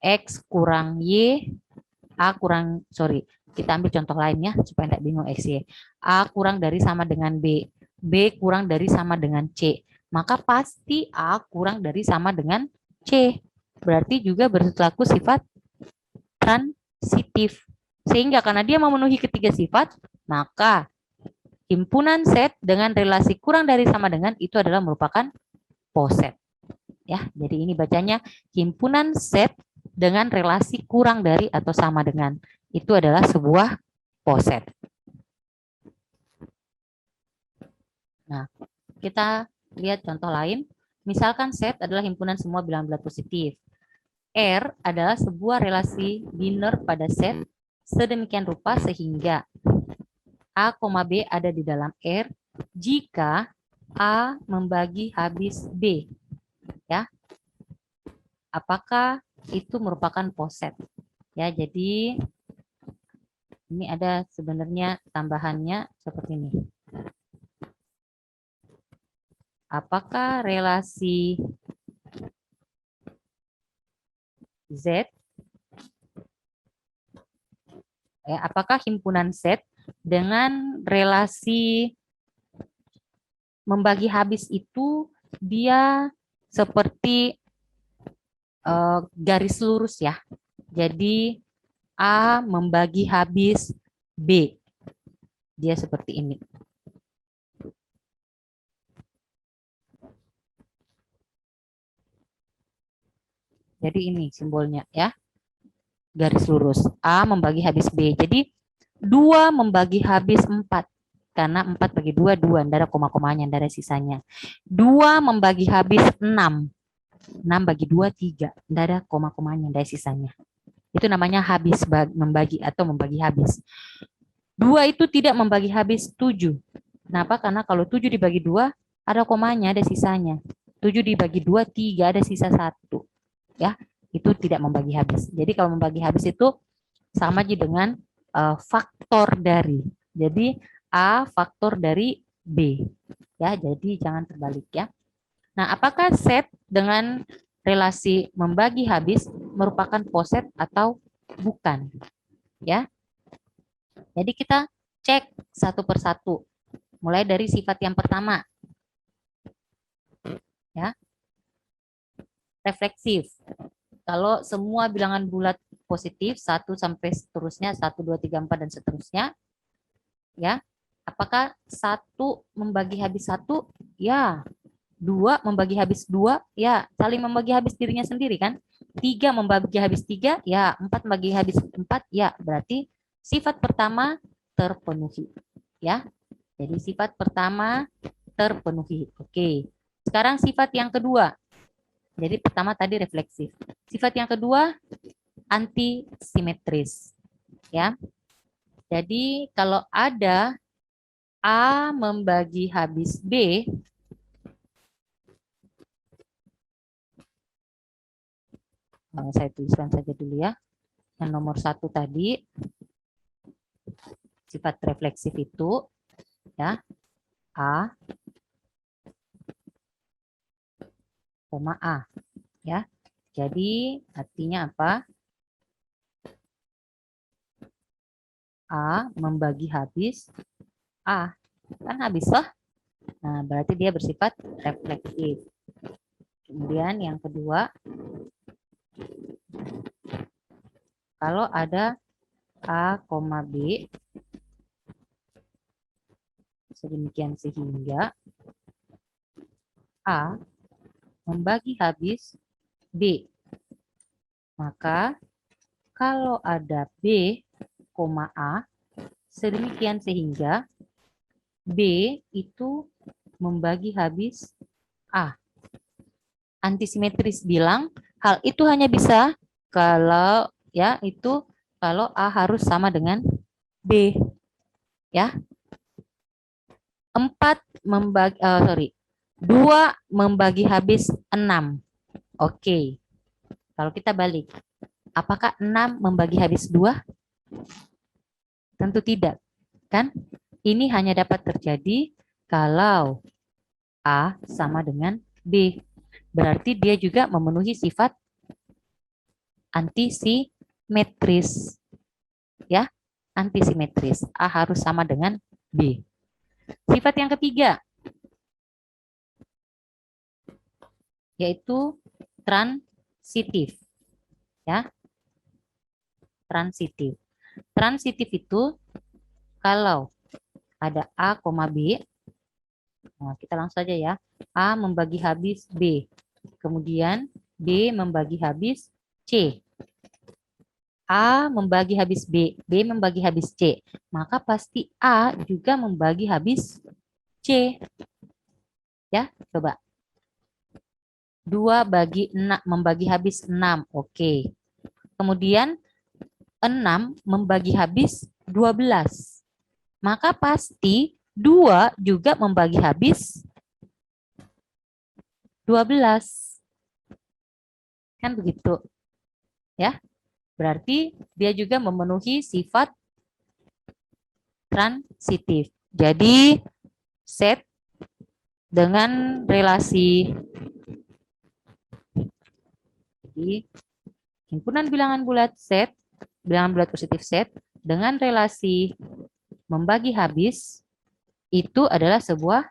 X kurang Y, kita ambil contoh lain ya, supaya tidak bingung X, Y. A kurang dari sama dengan B, B kurang dari sama dengan C, maka pasti A kurang dari sama dengan C. Berarti juga berlaku sifat transitif. Sehingga karena dia memenuhi ketiga sifat, maka himpunan set dengan relasi kurang dari sama dengan itu adalah merupakan poset. Ya, jadi ini bacanya himpunan set dengan relasi kurang dari atau sama dengan itu adalah sebuah poset. Nah, kita lihat contoh lain. Misalkan set adalah himpunan semua bilangan bulat positif. R adalah sebuah relasi biner pada set sedemikian rupa sehingga A, B ada di dalam R jika A membagi habis B. Ya. Apakah itu merupakan poset? Ya, jadi ini ada sebenarnya tambahannya seperti ini. Apakah relasi Z, apakah himpunan set dengan relasi membagi habis itu dia seperti garis lurus ya. Jadi A membagi habis B. Dia seperti ini. Jadi ini simbolnya ya. Garis lurus. A membagi habis B. Jadi 2 membagi habis 4. Karena 4 bagi 2, 2. Tidak ada koma-komanya, tidak ada sisanya. 2 membagi habis 6. 6 bagi 2, 3. Tidak ada koma-komanya, tidak ada sisanya. Itu namanya habis membagi atau membagi habis. 2 itu tidak membagi habis 7. Kenapa? Karena kalau 7 dibagi 2, ada komanya, ada sisanya. 7 dibagi 2, 3, ada sisa 1. Ya, itu tidak membagi habis. Jadi kalau membagi habis itu sama aja dengan faktor dari. Jadi A faktor dari B. Ya, jadi jangan terbalik ya. Nah, apakah set dengan relasi membagi habis merupakan poset atau bukan? Ya. Jadi kita cek satu persatu. Mulai dari sifat yang pertama. Ya. Refleksif. Kalau semua bilangan bulat positif 1 sampai seterusnya 1 2 3 4 dan seterusnya, ya. Apakah 1 membagi habis 1? Ya. 2 membagi habis 2? Ya, saling membagi habis dirinya sendiri kan? 3 membagi habis 3, ya. 4 membagi habis 4, ya. Berarti sifat pertama terpenuhi. Ya. Jadi sifat pertama terpenuhi. Oke. Sekarang sifat yang kedua. Jadi pertama tadi refleksif. Sifat yang kedua antisimetris. Ya. Jadi kalau ada A membagi habis B, saya tuliskan saja dulu ya. Yang nomor 1 tadi, sifat refleksif itu, ya, A, koma A. Ya. Jadi artinya apa? A membagi habis A. Kan habis lah. Nah, berarti dia bersifat refleksif. Kemudian yang kedua, kalau ada A, B, sedemikian sehingga A membagi habis B. Maka kalau ada B, A, sedemikian sehingga B itu membagi habis A. Antisimetris bilang hal itu hanya bisa kalau ya itu kalau A harus sama dengan B. Ya. 2 membagi habis 6. Oke. Kalau kita balik, apakah 6 membagi habis 2? Tentu tidak. Kan? Ini hanya dapat terjadi kalau A sama dengan B. Berarti dia juga memenuhi sifat antisimetris. Ya, antisimetris. A harus sama dengan B. Sifat yang ketiga, yaitu transitif. Ya, transitif. Transitif itu kalau ada A, B, nah kita langsung saja ya. A membagi habis B. Kemudian B membagi habis C. A membagi habis B, B membagi habis C. Maka pasti A juga membagi habis C. Ya, coba. 2 bagi 6 membagi habis 6. Oke. Kemudian 6 membagi habis 12. Maka pasti 2 juga membagi habis 12. Kan begitu. Ya. Berarti dia juga memenuhi sifat transitif. Jadi set dengan relasi, jadi himpunan bilangan bulat set, bilangan bulat positif set dengan relasi membagi habis itu adalah sebuah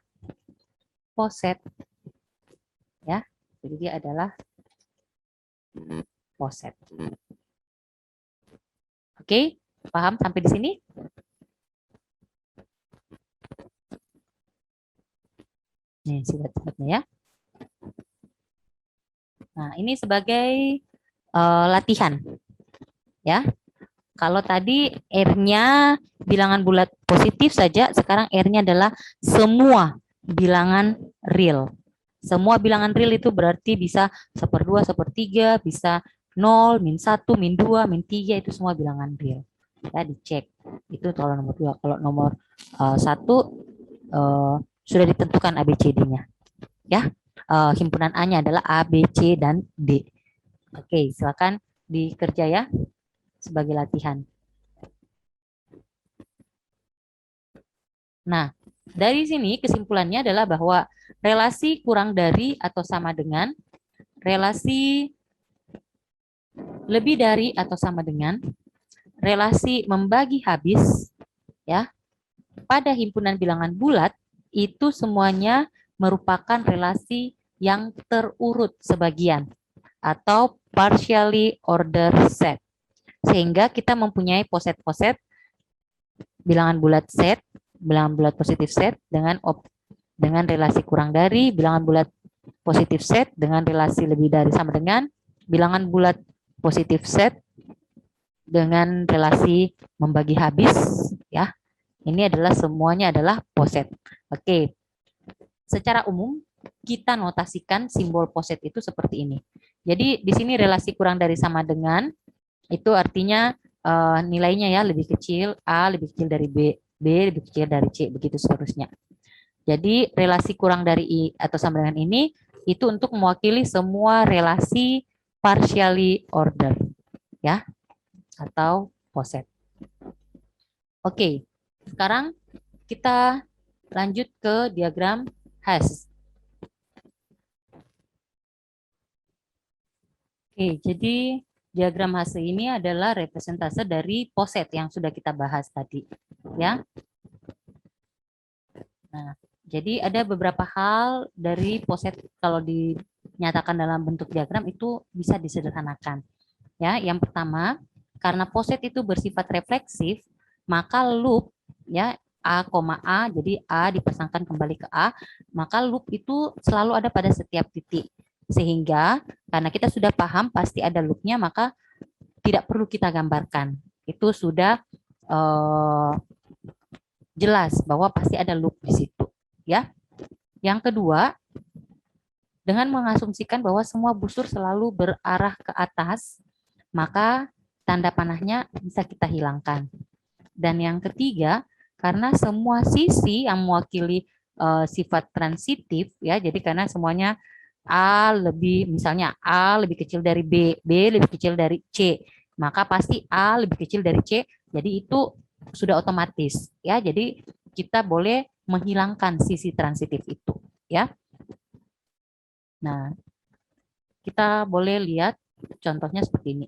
poset. Ya, jadi dia adalah poset. Oke, paham sampai di sini? Nih, sifat-sifatnya ya. Nah, ini sebagai latihan. Ya. Kalau tadi R-nya bilangan bulat positif saja, sekarang R-nya adalah semua bilangan real. Semua bilangan real itu berarti bisa 1/2, 1/3, bisa 0, -1, -2, -3, itu semua bilangan real. Ya, dicek. Itu kalau nomor 2. Kalau nomor 1 sudah ditentukan ABCD-nya. Ya, himpunan A-nya adalah A, B, C, dan D. Oke, silakan dikerja ya sebagai latihan. Nah, dari sini kesimpulannya adalah bahwa relasi kurang dari atau sama dengan, relasi lebih dari atau sama dengan, relasi membagi habis, ya, pada himpunan bilangan bulat itu semuanya merupakan relasi yang terurut sebagian atau partially ordered set. Sehingga kita mempunyai poset-poset bilangan bulat set, bilangan bulat positif set dengan relasi kurang dari, bilangan bulat positif set dengan relasi lebih dari sama dengan, bilangan bulat positif set dengan relasi membagi habis, ya. Ini adalah semuanya adalah poset. Oke. Secara umum kita notasikan simbol poset itu seperti ini. Jadi di sini relasi kurang dari sama dengan itu artinya nilainya ya lebih kecil, A lebih kecil dari B, B lebih kecil dari C, begitu seterusnya. Jadi relasi kurang dari I atau sama dengan ini itu untuk mewakili semua relasi partially ordered, ya, atau poset. Oke, sekarang kita lanjut ke diagram hash. Oke, jadi diagram hash ini adalah representase dari poset yang sudah kita bahas tadi, ya. Nah, jadi ada beberapa hal dari poset kalau dinyatakan dalam bentuk diagram itu bisa disederhanakan. Ya, yang pertama, karena poset itu bersifat refleksif, maka loop ya A, A, jadi A dipasangkan kembali ke A, maka loop itu selalu ada pada setiap titik. Sehingga karena kita sudah paham pasti ada loopnya, maka tidak perlu kita gambarkan. Itu sudah jelas bahwa pasti ada loop di situ, ya. Yang kedua, dengan mengasumsikan bahwa semua busur selalu berarah ke atas, maka tanda panahnya bisa kita hilangkan. Dan yang ketiga, karena semua sisi yang mewakili sifat transitif, ya, jadi karena semuanya A lebih, misalnya A lebih kecil dari B, B lebih kecil dari C, maka pasti A lebih kecil dari C, jadi itu sudah otomatis, ya. Jadi kita boleh menghilangkan sisi transitif itu, ya. Nah, kita boleh lihat contohnya seperti ini.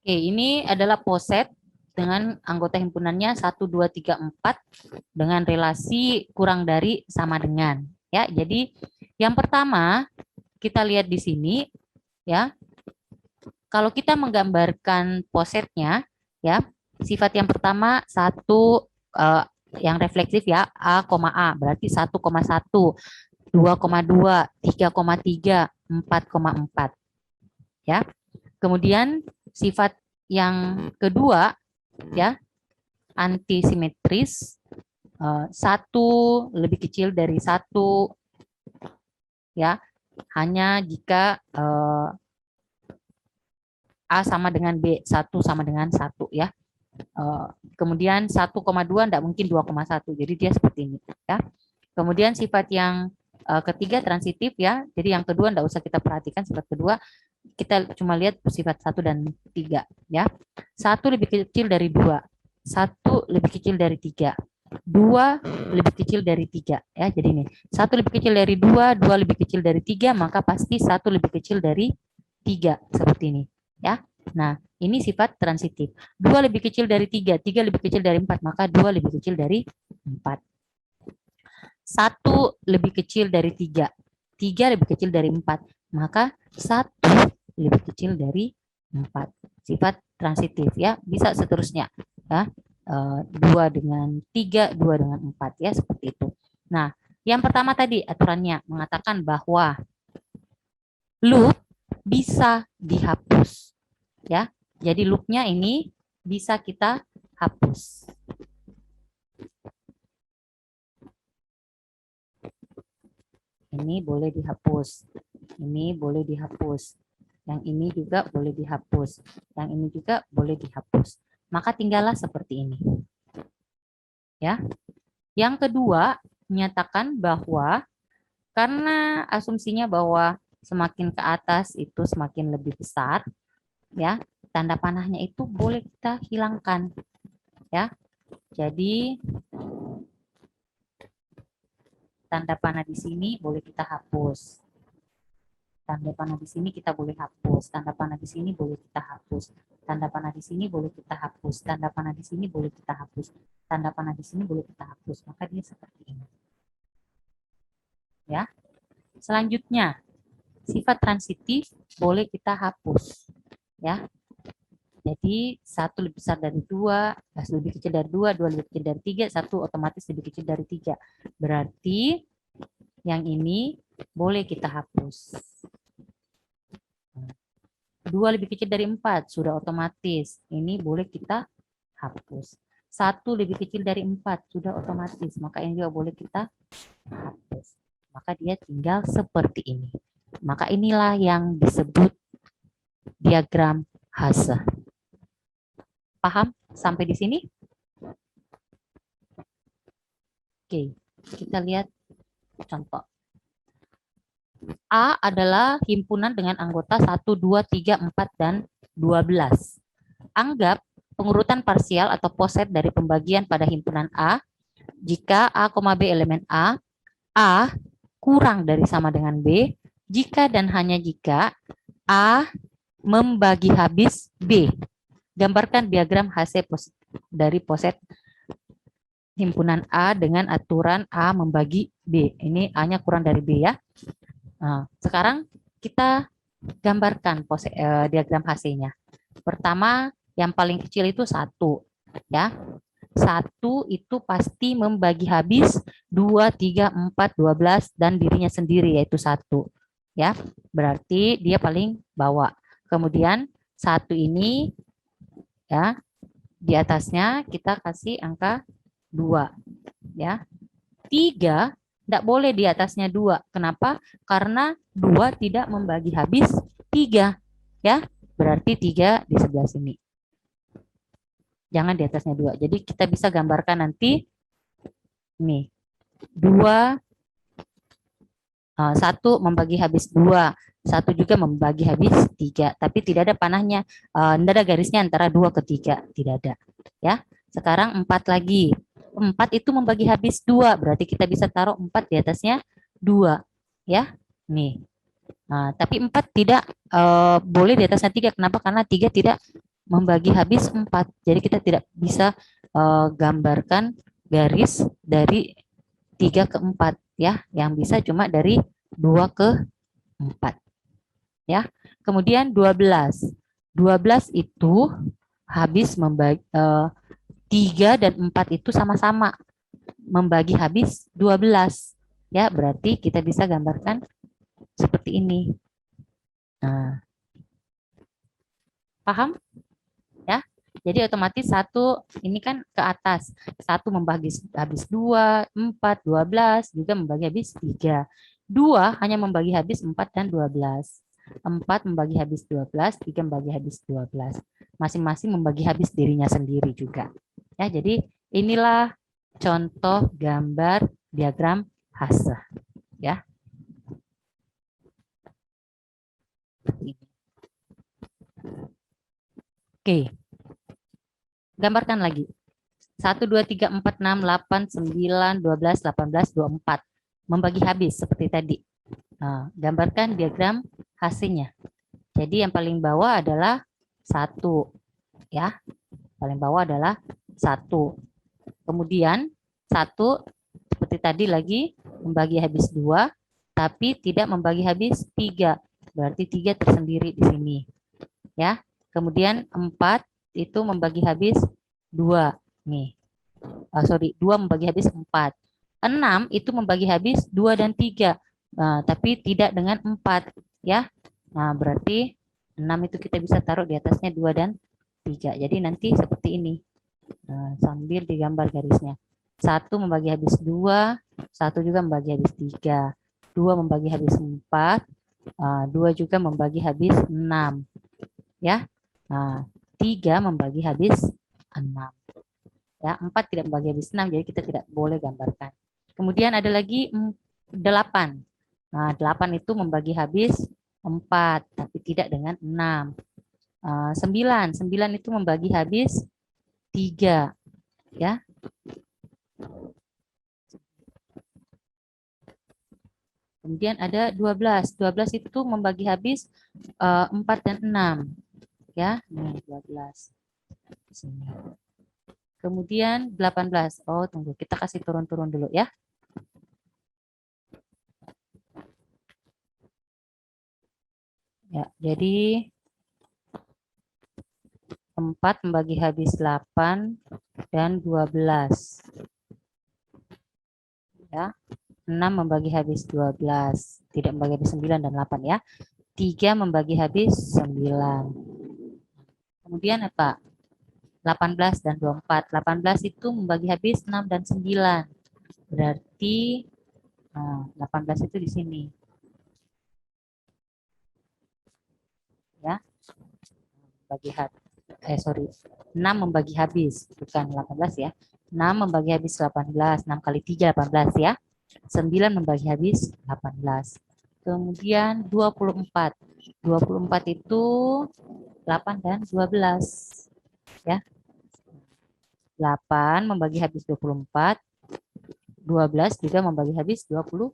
Oke, ini adalah poset dengan anggota himpunannya 1, 2, 3, 4 dengan relasi kurang dari sama dengan. Ya, jadi yang pertama kita lihat di sini, ya. Kalau kita menggambarkan posetnya, ya, sifat yang pertama satu yang refleksif ya A, berarti 1,1, 2,2, 3,3, 4,4, ya. Kemudian sifat yang kedua ya antisimetris, satu lebih kecil dari satu, ya, hanya jika A sama dengan B, 1 sama dengan 1, ya. Kemudian 1,2 tidak mungkin 2,1, jadi dia seperti ini, ya. Kemudian sifat yang ketiga transitif, ya. Jadi yang kedua tidak usah kita perhatikan, sifat kedua kita cuma lihat sifat 1 dan 3, ya. 1 lebih kecil dari 2, 1 lebih kecil dari 3, 2 lebih kecil dari 3, ya. Jadi ini 1 lebih kecil dari 2, 2 lebih kecil dari 3, maka pasti 1 lebih kecil dari 3, seperti ini, ya. Nah, ini sifat transitif. 2 lebih kecil dari 3, 3 lebih kecil dari 4, maka 2 lebih kecil dari 4. 1 lebih kecil dari 3, 3 lebih kecil dari 4, maka 1 lebih kecil dari 4. Sifat transitif, ya. Bisa seterusnya, ya. 2 dengan 3, 2 dengan 4, ya, seperti itu. Nah, yang pertama tadi aturannya mengatakan bahwa loop bisa dihapus, ya. Jadi loopnya ini bisa kita hapus. Ini boleh dihapus, ini boleh dihapus, yang ini juga boleh dihapus, yang ini juga boleh dihapus. Maka tinggallah seperti ini, ya. Yang kedua, menyatakan bahwa karena asumsinya bahwa semakin ke atas itu semakin lebih besar, ya, tanda panahnya itu boleh kita hilangkan, ya. Jadi tanda panah di sini boleh kita hapus. Tanda panah di sini kita boleh hapus. Tanda panah di sini boleh kita hapus. Tanda panah di sini boleh kita hapus. Tanda panah di sini boleh kita hapus. Tanda panah di sini boleh kita hapus. Maka dia seperti ini, ya. Selanjutnya, sifat transitif boleh kita hapus, ya. Jadi 1 lebih besar dari 2, lebih kecil dari 2, 2 lebih kecil dari 3, 1 otomatis lebih kecil dari 3. Berarti yang ini boleh kita hapus. 2 lebih kecil dari 4, sudah otomatis. Ini boleh kita hapus. 1 lebih kecil dari 4, sudah otomatis. Maka ini juga boleh kita hapus. Maka dia tinggal seperti ini. Maka inilah yang disebut diagram Hasse. Paham sampai di sini? Oke, kita lihat contoh. A adalah himpunan dengan anggota 1, 2, 3, 4, dan 12. Anggap pengurutan parsial atau poset dari pembagian pada himpunan A jika A, B elemen A kurang dari sama dengan B, jika dan hanya jika A membagi habis B. Gambarkan diagram HC dari poset himpunan A dengan aturan A membagi B. Ini A-nya kurang dari B ya. Nah, sekarang kita gambarkan diagram HC-nya. Pertama, yang paling kecil itu 1. Ya. 1 itu pasti membagi habis 2, 3, 4, 12 dan dirinya sendiri yaitu 1. Ya, berarti dia paling bawah. Kemudian 1 ini ya, di atasnya kita kasih angka 2. Ya. 3 tidak boleh di atasnya 2. Kenapa? Karena 2 tidak membagi habis 3. Ya, berarti 3 di sebelah sini. Jangan di atasnya 2. Jadi kita bisa gambarkan nanti ini 2, 1 membagi habis 2, 1 juga membagi habis 3, tapi tidak ada panahnya, tidak ada garisnya antara 2 ke 3, tidak ada. Ya, sekarang 4 lagi. 4 itu membagi habis 2, berarti kita bisa taruh 4 di atasnya 2. Ya, nih. Nah, tapi 4 tidak boleh di atasnya 3. Kenapa? Karena 3 tidak membagi habis 4. Jadi kita tidak bisa gambarkan garis dari 3 ke 4 ya. Yang bisa cuma dari 2 ke 4. Ya. Kemudian 12. 12 itu habis membagi 3 dan 4 itu sama-sama membagi habis 12. Ya, berarti kita bisa gambarkan seperti ini. Nah, paham? Ya. Jadi otomatis 1 ini kan ke atas. 1 membagi habis 2, 4, 12 juga membagi habis 3. 2 hanya membagi habis 4 dan 12. 4 membagi habis 12, 3 membagi habis 12. Masing-masing membagi habis dirinya sendiri juga. Ya, jadi inilah contoh gambar diagram Hasse. Ya. Oke. Gambarkan lagi. 1, 2, 3, 4, 6, 8, 9, 12, 18, 24. Membagi habis seperti tadi. Nah, gambarkan diagram hasilnya. Jadi yang paling bawah adalah 1. Ya, paling bawah adalah 1. Kemudian 1 seperti tadi lagi membagi habis 2, tapi tidak membagi habis 3. Berarti 3 tersendiri di sini. Ya. Kemudian 4 itu membagi habis 2. Nih. 2 membagi habis 4. 6 itu membagi habis 2 dan 3. Nah, tapi tidak dengan 4. Ya. Nah, berarti 6 itu kita bisa taruh di atasnya 2 dan 3. Jadi nanti seperti ini. Nah, sambil digambar garisnya. 1 membagi habis 2, 1 juga membagi habis 3. 2 membagi habis 4, 2 juga membagi habis 6. Ya. Nah, 3 membagi habis 6. Ya, 4 tidak membagi habis 6, jadi kita tidak boleh gambarkan. Kemudian ada lagi 8. Nah, 8 itu membagi habis 4, tapi tidak dengan 6. 9 itu membagi habis 3. Ya. Kemudian ada 12. 12 itu membagi habis 4 dan 6. Ya, nih 12. Sini. Kemudian 18. Oh, tunggu. Kita kasih turun-turun dulu ya. Ya, jadi 4 membagi habis 8 dan 12. Ya. 6 membagi habis 12. Tidak membagi habis 9 dan 8 ya. 3 membagi habis 9. Kemudian apa? 18 dan 24. 18 itu membagi habis 6 dan 9. Berarti 18 itu di sini. Ya. Bagi habis. 6 membagi habis, bukan 18 ya. 6 membagi habis 18. 6 kali 3 18 ya. 9 membagi habis 18. Kemudian 24. 24 itu 8 dan 12 ya. 8 membagi habis 24, 12 juga membagi habis 24.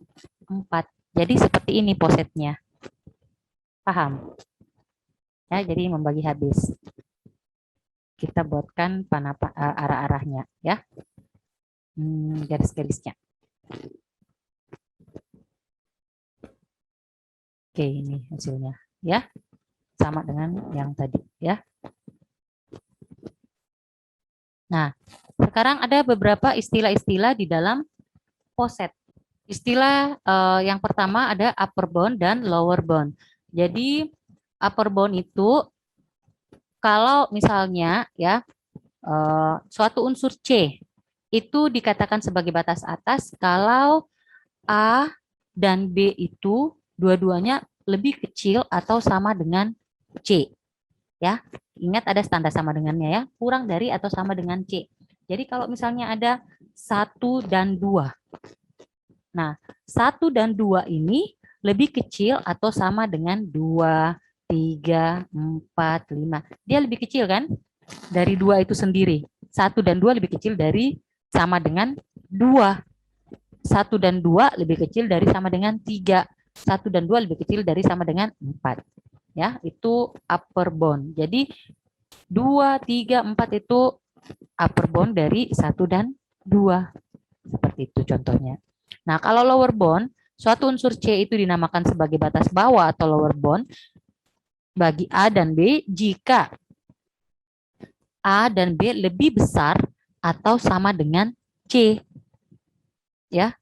Jadi seperti ini posetnya. Paham? Ya, jadi membagi habis. Kita buatkan arah-arahnya ya. Garis-garisnya. Oke, ini hasilnya ya. Sama dengan yang tadi ya. Nah, sekarang ada beberapa istilah-istilah di dalam poset. Istilah yang pertama ada upper bound dan lower bound. Jadi upper bound itu kalau misalnya ya suatu unsur C itu dikatakan sebagai batas atas kalau A dan B itu dua-duanya lebih kecil atau sama dengan C. Ya, ingat ada standar sama dengannya ya, kurang dari atau sama dengan C. Jadi kalau misalnya ada 1 dan 2. Nah, 1 dan 2 ini lebih kecil atau sama dengan 2, 3, 4, 5. Dia lebih kecil kan? Dari 2 itu sendiri. 1 dan 2 lebih kecil dari sama dengan 2. 1 dan 2 lebih kecil dari sama dengan 3. 1 dan 2 lebih kecil dari sama dengan 4. Ya, itu upper bound. Jadi 2, 3, 4 itu upper bound dari 1 dan 2. Seperti itu contohnya. Nah, kalau lower bound, suatu unsur C itu dinamakan sebagai batas bawah atau lower bound bagi A dan B jika A dan B lebih besar atau sama dengan C. Ya.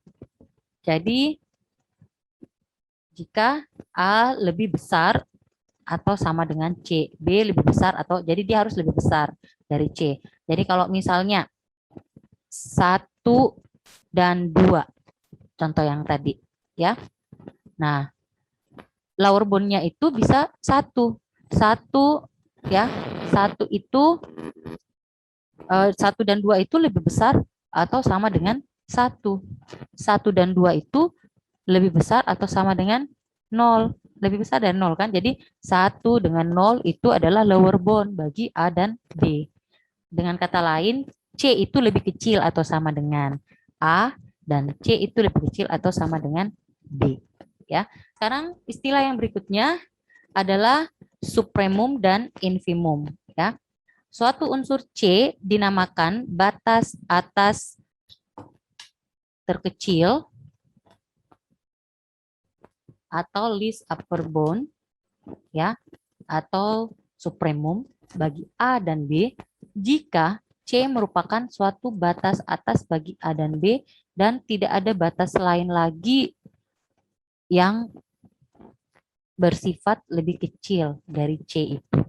Jadi jika A lebih besar atau sama dengan C, B lebih besar atau jadi dia harus lebih besar dari C. Jadi kalau misalnya 1 dan 2, contoh yang tadi, ya. Nah, lower bound-nya itu bisa 1. 1 ya. 1 itu 1 dan 2 itu lebih besar atau sama dengan 1. 1 dan 2 itu lebih besar atau sama dengan 0. Lebih besar dari 0 kan? Jadi 1 dengan 0 itu adalah lower bound bagi A dan B. Dengan kata lain, C itu lebih kecil atau sama dengan A dan C itu lebih kecil atau sama dengan B. Ya. Sekarang istilah yang berikutnya adalah supremum dan infimum. Ya. Suatu unsur C dinamakan batas atas terkecil atau least upper bound ya atau supremum bagi A dan B jika C merupakan suatu batas atas bagi A dan B dan tidak ada batas lain lagi yang bersifat lebih kecil dari C itu.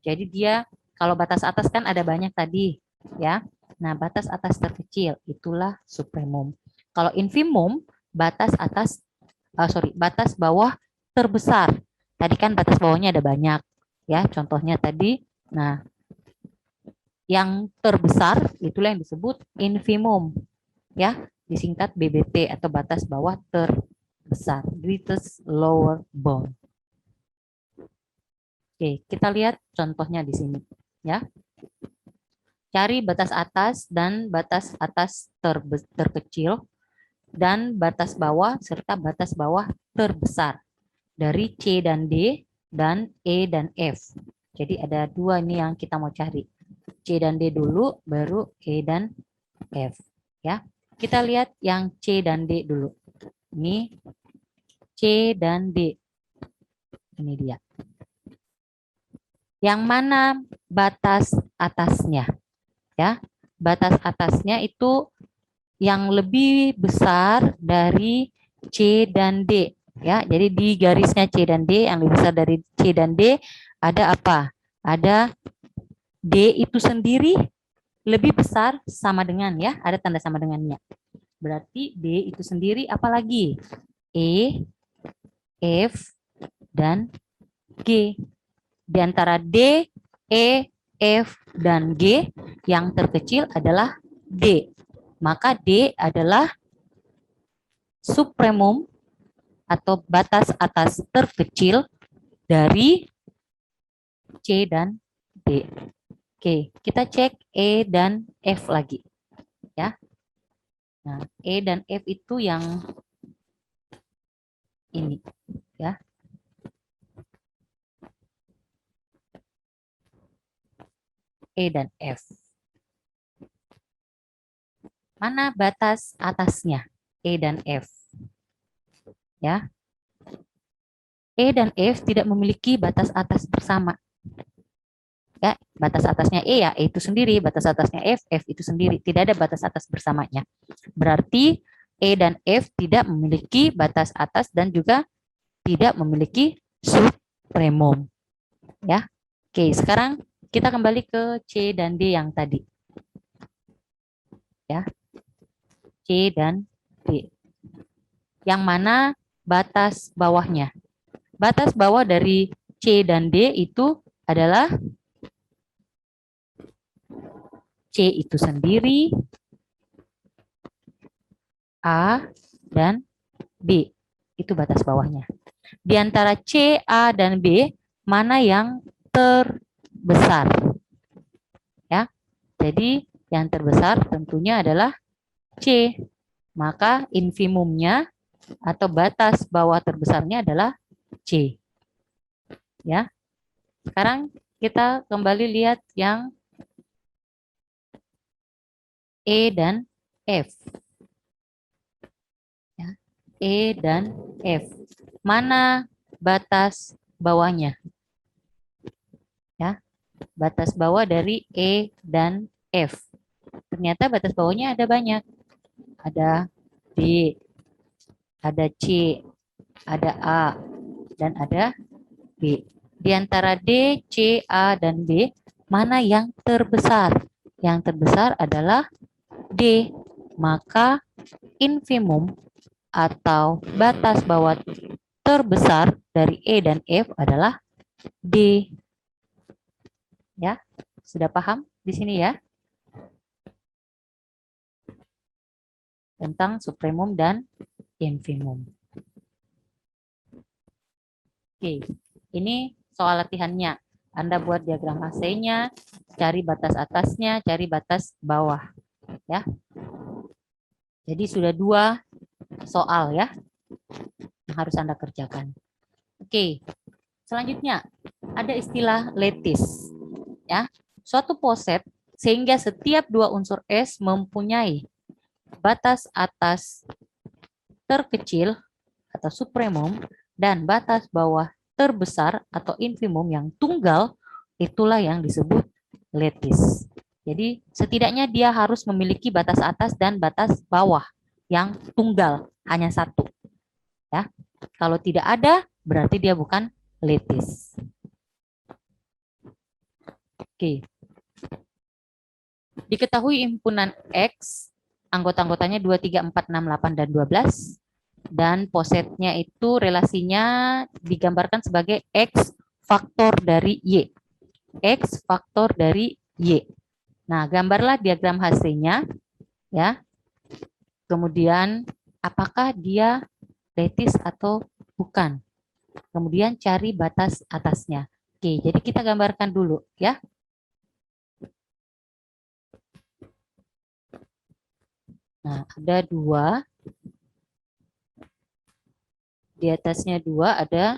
Jadi dia kalau batas atas kan ada banyak tadi ya. Nah, batas atas terkecil itulah supremum. Kalau infimum batas atas batas bawah terbesar. Tadi kan batas bawahnya ada banyak ya, contohnya tadi. Nah, yang terbesar itulah yang disebut infimum ya, disingkat BBT atau batas bawah terbesar, greatest lower bound. Oke, kita lihat contohnya di sini ya. Cari batas atas dan batas atas terkecil dan batas bawah serta batas bawah terbesar dari C dan D dan E dan F. Jadi ada dua ini yang kita mau cari. C dan D dulu, baru E dan F. Ya, kita lihat yang C dan D dulu. Ini C dan D. Ini dia. Yang mana batas atasnya? Ya, batas atasnya itu yang lebih besar dari C dan D. Ya, jadi di garisnya C dan D yang lebih besar dari C dan D ada apa? Ada D itu sendiri lebih besar sama dengan ya, ada tanda sama dengannya. Berarti D itu sendiri apalagi? E, F, dan G. Di antara D, E, F, dan G, yang terkecil adalah D. Maka D adalah supremum atau batas atas terkecil dari C dan D. Oke, kita cek E dan F lagi. Ya. Nah, E dan F itu yang ini. Ya. E dan F. Mana batas atasnya? E dan F. Ya. E dan F tidak memiliki batas atas bersama. Ya, batas atasnya E ya, E itu sendiri, batas atasnya F, F itu sendiri. Tidak ada batas atas bersamanya. Berarti E dan F tidak memiliki batas atas dan juga tidak memiliki supremum. Ya. Oke, sekarang kita kembali ke C dan D yang tadi. Ya. C dan D. Yang mana batas bawahnya? Batas bawah dari C dan D itu adalah C itu sendiri, A, dan B. Itu batas bawahnya. Di antara C, A, dan B, mana yang terbesar? Ya, jadi yang terbesar tentunya adalah C. Maka infimumnya atau batas bawah terbesarnya adalah C. Ya. Sekarang kita kembali lihat yang E dan F. Ya. E dan F. Mana batas bawahnya? Ya. Batas bawah dari E dan F. Ternyata batas bawahnya ada banyak. Ada D, ada C, ada A, dan ada B. Di antara D, C, A, dan B, mana yang terbesar? Yang terbesar adalah D. Maka infimum atau batas bawah terbesar dari E dan F adalah D. Ya, sudah paham di sini ya? Tentang supremum dan infimum. Oke, ini soal latihannya. Anda buat diagram AC-nya, cari batas atasnya, cari batas bawah. Ya. Jadi sudah 2 soal ya yang harus Anda kerjakan. Oke, selanjutnya ada istilah lattice. Ya, suatu poset sehingga setiap 2 unsur S mempunyai batas atas terkecil atau supremum dan batas bawah terbesar atau infimum yang tunggal, itulah yang disebut lattice. Jadi setidaknya dia harus memiliki batas atas dan batas bawah yang tunggal, hanya satu. Ya, kalau tidak ada berarti dia bukan lattice. Oke. Diketahui himpunan X, anggota-anggotanya 2, 3, 4, 6, 8, dan 12. Dan posetnya itu relasinya digambarkan sebagai X faktor dari Y. X faktor dari Y. Nah, gambarlah diagram HC-nya. Ya. Kemudian, apakah dia lattice atau bukan? Kemudian cari batas atasnya. Oke, jadi kita gambarkan dulu ya. Nah, ada 2. Di atasnya 2 ada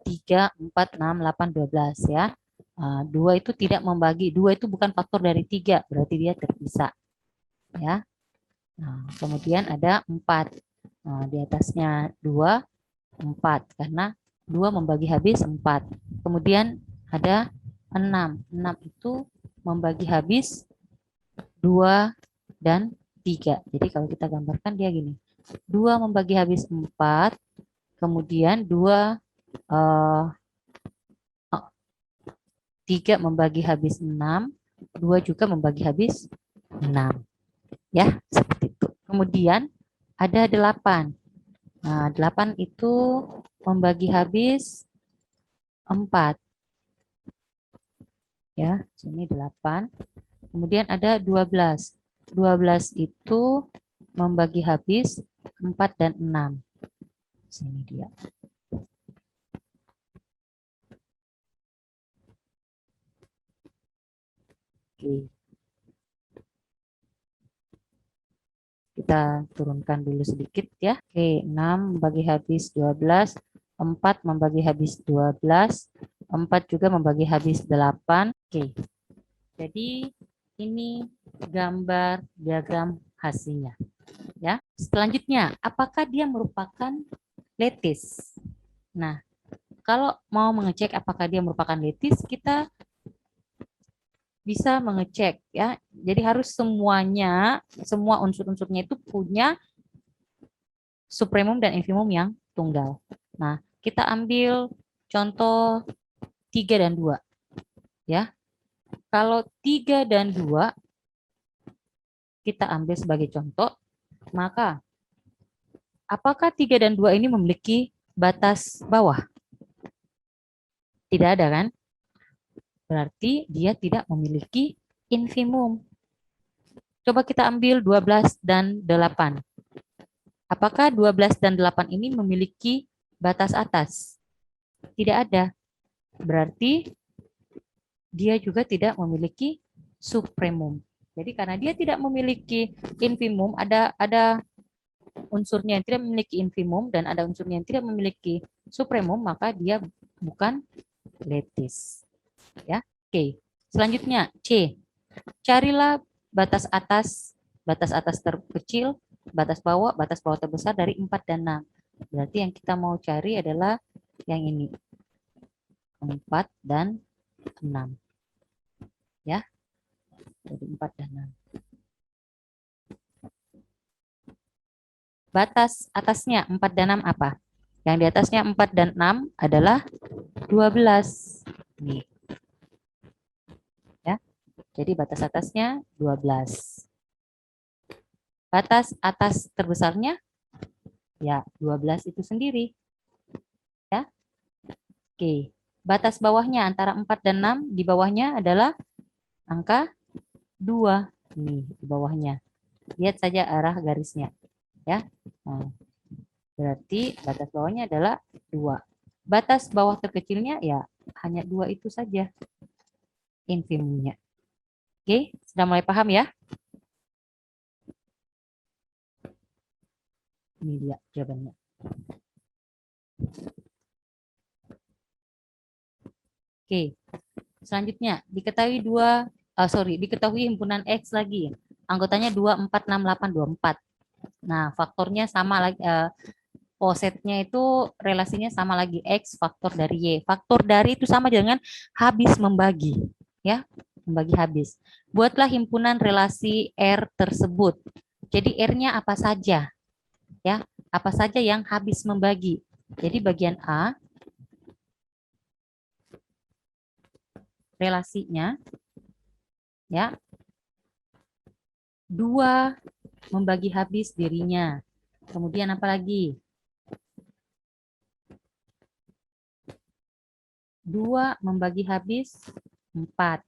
3, 4, 6, 8, 12 ya. 2 itu tidak membagi. 2 itu bukan faktor dari 3, berarti dia terpisah. Ya. Nah, kemudian ada 4. Nah, di atasnya 2, 4. Karena 2 membagi habis 4. Kemudian ada 6. 6 itu membagi habis 2 dan 3. Jadi kalau kita gambarkan dia gini. 2 membagi habis 4, kemudian 3 membagi habis 6, 2 juga membagi habis 6. Ya, seperti itu. Kemudian ada 8. Nah, 8 itu membagi habis 4. Ya, sini 8. Kemudian ada 12. 12 itu membagi habis 4 dan 6. Sini dia. Oke. Kita turunkan dulu sedikit ya. Oke, 6 membagi habis 12, 4 membagi habis 12, 4 juga membagi habis 8. Oke. Jadi ini gambar diagram hasilnya. Ya. Selanjutnya, apakah dia merupakan lattice? Nah, kalau mau mengecek apakah dia merupakan lattice, kita bisa mengecek ya. Jadi harus semuanya, semua unsur-unsurnya itu punya supremum dan infimum yang tunggal. Nah, kita ambil contoh 3 dan 2 ya. Kalau 3 dan 2 kita ambil sebagai contoh, maka apakah 3 dan 2 ini memiliki batas bawah? Tidak ada kan? Berarti dia tidak memiliki infimum. Coba kita ambil 12 dan 8. Apakah 12 dan 8 ini memiliki batas atas? Tidak ada. Berarti dia juga tidak memiliki supremum. Jadi karena dia tidak memiliki infimum, ada unsurnya yang tidak memiliki infimum dan ada unsurnya yang tidak memiliki supremum, maka dia bukan lattice. Ya. Oke. Selanjutnya C. Carilah batas atas terkecil, batas bawah terbesar dari 4 dan 6. Berarti yang kita mau cari adalah yang ini. 4 dan 6. Ya. Jadi 4 dan 6. Batas atasnya 4 dan 6 apa? Yang di atasnya 4 dan 6 adalah 12. Nih. Ya. Jadi batas atasnya 12. Batas atas terbesarnya ya 12 itu sendiri. Ya. Oke. Batas bawahnya antara 4 dan 6, di bawahnya adalah angka 2. Nih, di bawahnya. Lihat saja arah garisnya. Ya. Nah, berarti batas bawahnya adalah 2. Batas bawah terkecilnya ya hanya 2 itu saja infimumnya. Oke, sudah mulai paham ya? Ini dia jawabannya. Oke, selanjutnya diketahui himpunan X lagi. Anggotanya 2, 4, 6, 8, 24. Nah, faktornya sama lagi. Posetnya itu relasinya sama lagi, X faktor dari Y. Faktor dari itu sama dengan habis membagi. Ya, membagi habis. Buatlah himpunan relasi R tersebut. Jadi R-nya apa saja? Ya, apa saja yang habis membagi. Jadi bagian A, relasinya, ya, 2 membagi habis dirinya. Kemudian apa lagi? 2 membagi habis 4.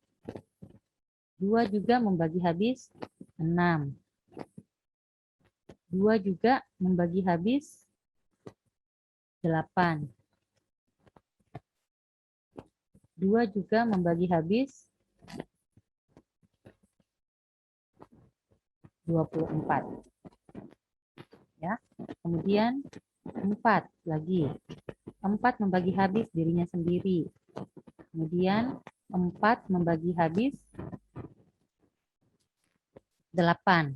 2 juga membagi habis 6. 2 juga membagi habis 8. 2 juga membagi habis 24. Ya. Kemudian 4 lagi. 4 membagi habis dirinya sendiri. Kemudian 4 membagi habis 8.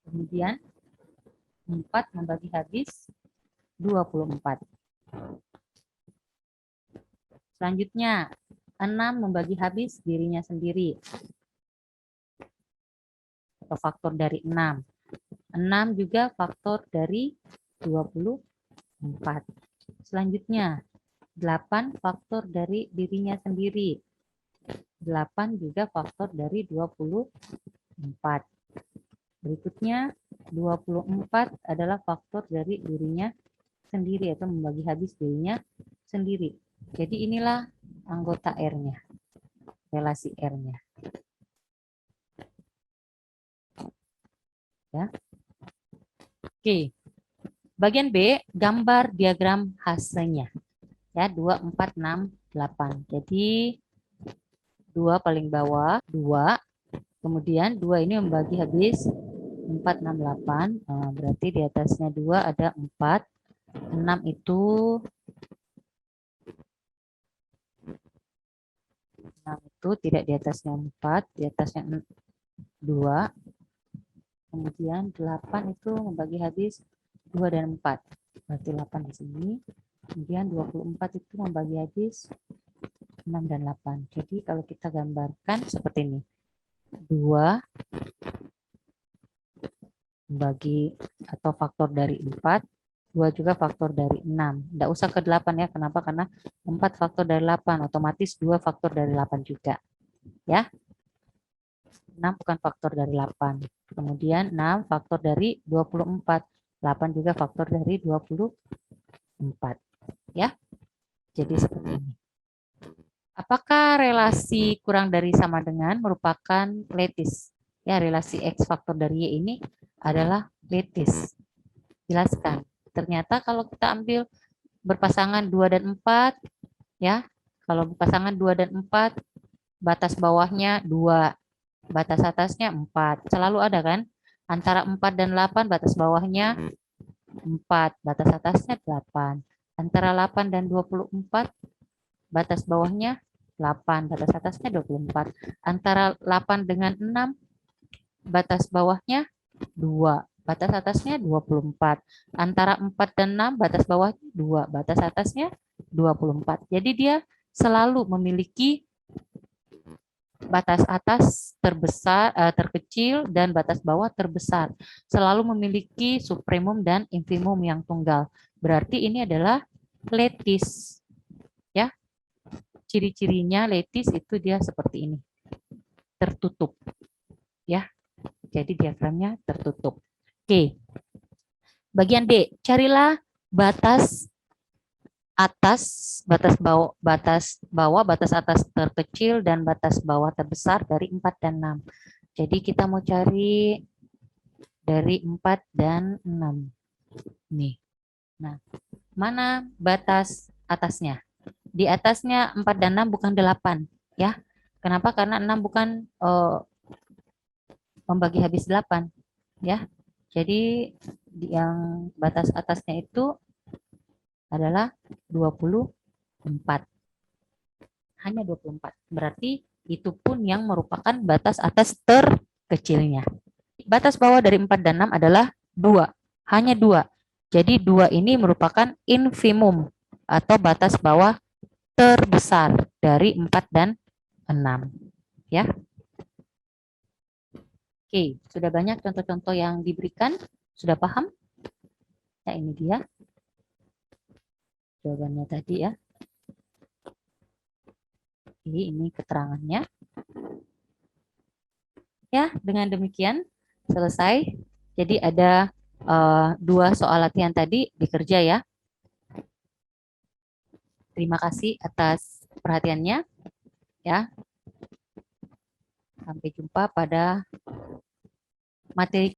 Kemudian 4 membagi habis 24. Selanjutnya 6 membagi habis dirinya sendiri. atau faktor dari 6. 6 juga faktor dari 24. Selanjutnya, 8 faktor dari dirinya sendiri. 8 juga faktor dari 24. Berikutnya, 24 adalah faktor dari dirinya sendiri atau membagi habis dirinya sendiri. Jadi inilah anggota R-nya, relasi R-nya. Ya. Oke. Bagian B, gambar diagram hasilnya. Ya, 2, 4, 6, 8. Jadi 2 paling bawah, 2. Kemudian 2 ini membagi habis 4, 6, 8. Nah, berarti di atasnya 2 ada 4. 6 itu 6 itu tidak di atasnya 4, di atasnya 2. Kemudian 8 itu membagi habis 2 dan 4. Berarti 8 di sini. Kemudian 24 itu membagi habis 6 dan 8. Jadi kalau kita gambarkan seperti ini. 2 membagi atau faktor dari 4. 2 juga faktor dari 6. Tidak usah ke 8 ya. Kenapa? Karena 4 faktor dari 8. Otomatis 2 faktor dari 8 juga. Ya. 6 bukan faktor dari 8. Kemudian 6 faktor dari 24. 8 juga faktor dari 24. Ya. Jadi seperti ini. Apakah relasi kurang dari sama dengan merupakan lattice? Ya, relasi X faktor dari Y ini adalah lattice. Jelaskan. Ternyata kalau kita ambil berpasangan 2 dan 4, ya, kalau berpasangan 2 dan 4, batas bawahnya 2, batas atasnya 4. Selalu ada kan? Antara 4 dan 8, batas bawahnya 4, batas atasnya 8. Antara 8 dan 24, batas bawahnya 8, batas atasnya 24. Antara 8 dengan 6, batas bawahnya 2, batas atasnya 24. Antara 4 dan 6, batas bawahnya 2, batas atasnya 24. Jadi dia selalu memiliki batas atas terkecil dan batas bawah terbesar. Selalu memiliki supremum dan infimum yang tunggal. Berarti ini adalah lattice. Ya. Ciri-cirinya lattice itu dia seperti ini. Tertutup. Ya. Jadi diagramnya tertutup. Oke. Bagian D, carilah batas atas, batas bawah, batas atas terkecil, dan batas bawah terbesar dari 4 dan 6. Jadi kita mau cari dari 4 dan 6. Nih. Nah, mana batas atasnya? Di atasnya 4 dan 6 bukan 8. Ya. Kenapa? Karena 6 bukan membagi habis 8. Ya. Jadi yang batas atasnya itu adalah 24. Hanya 24. Berarti itu pun yang merupakan batas atas terkecilnya. Batas bawah dari 4 dan 6 adalah 2. Hanya 2. Jadi 2 ini merupakan infimum atau batas bawah terbesar dari 4 dan 6. Ya. Oke, sudah banyak contoh-contoh yang diberikan. Sudah paham? Ya, ini dia jawabannya tadi ya. Ini keterangannya. Ya, dengan demikian selesai. Jadi ada 2 soal latihan tadi dikerja ya. Terima kasih atas perhatiannya. Ya. Sampai jumpa pada materi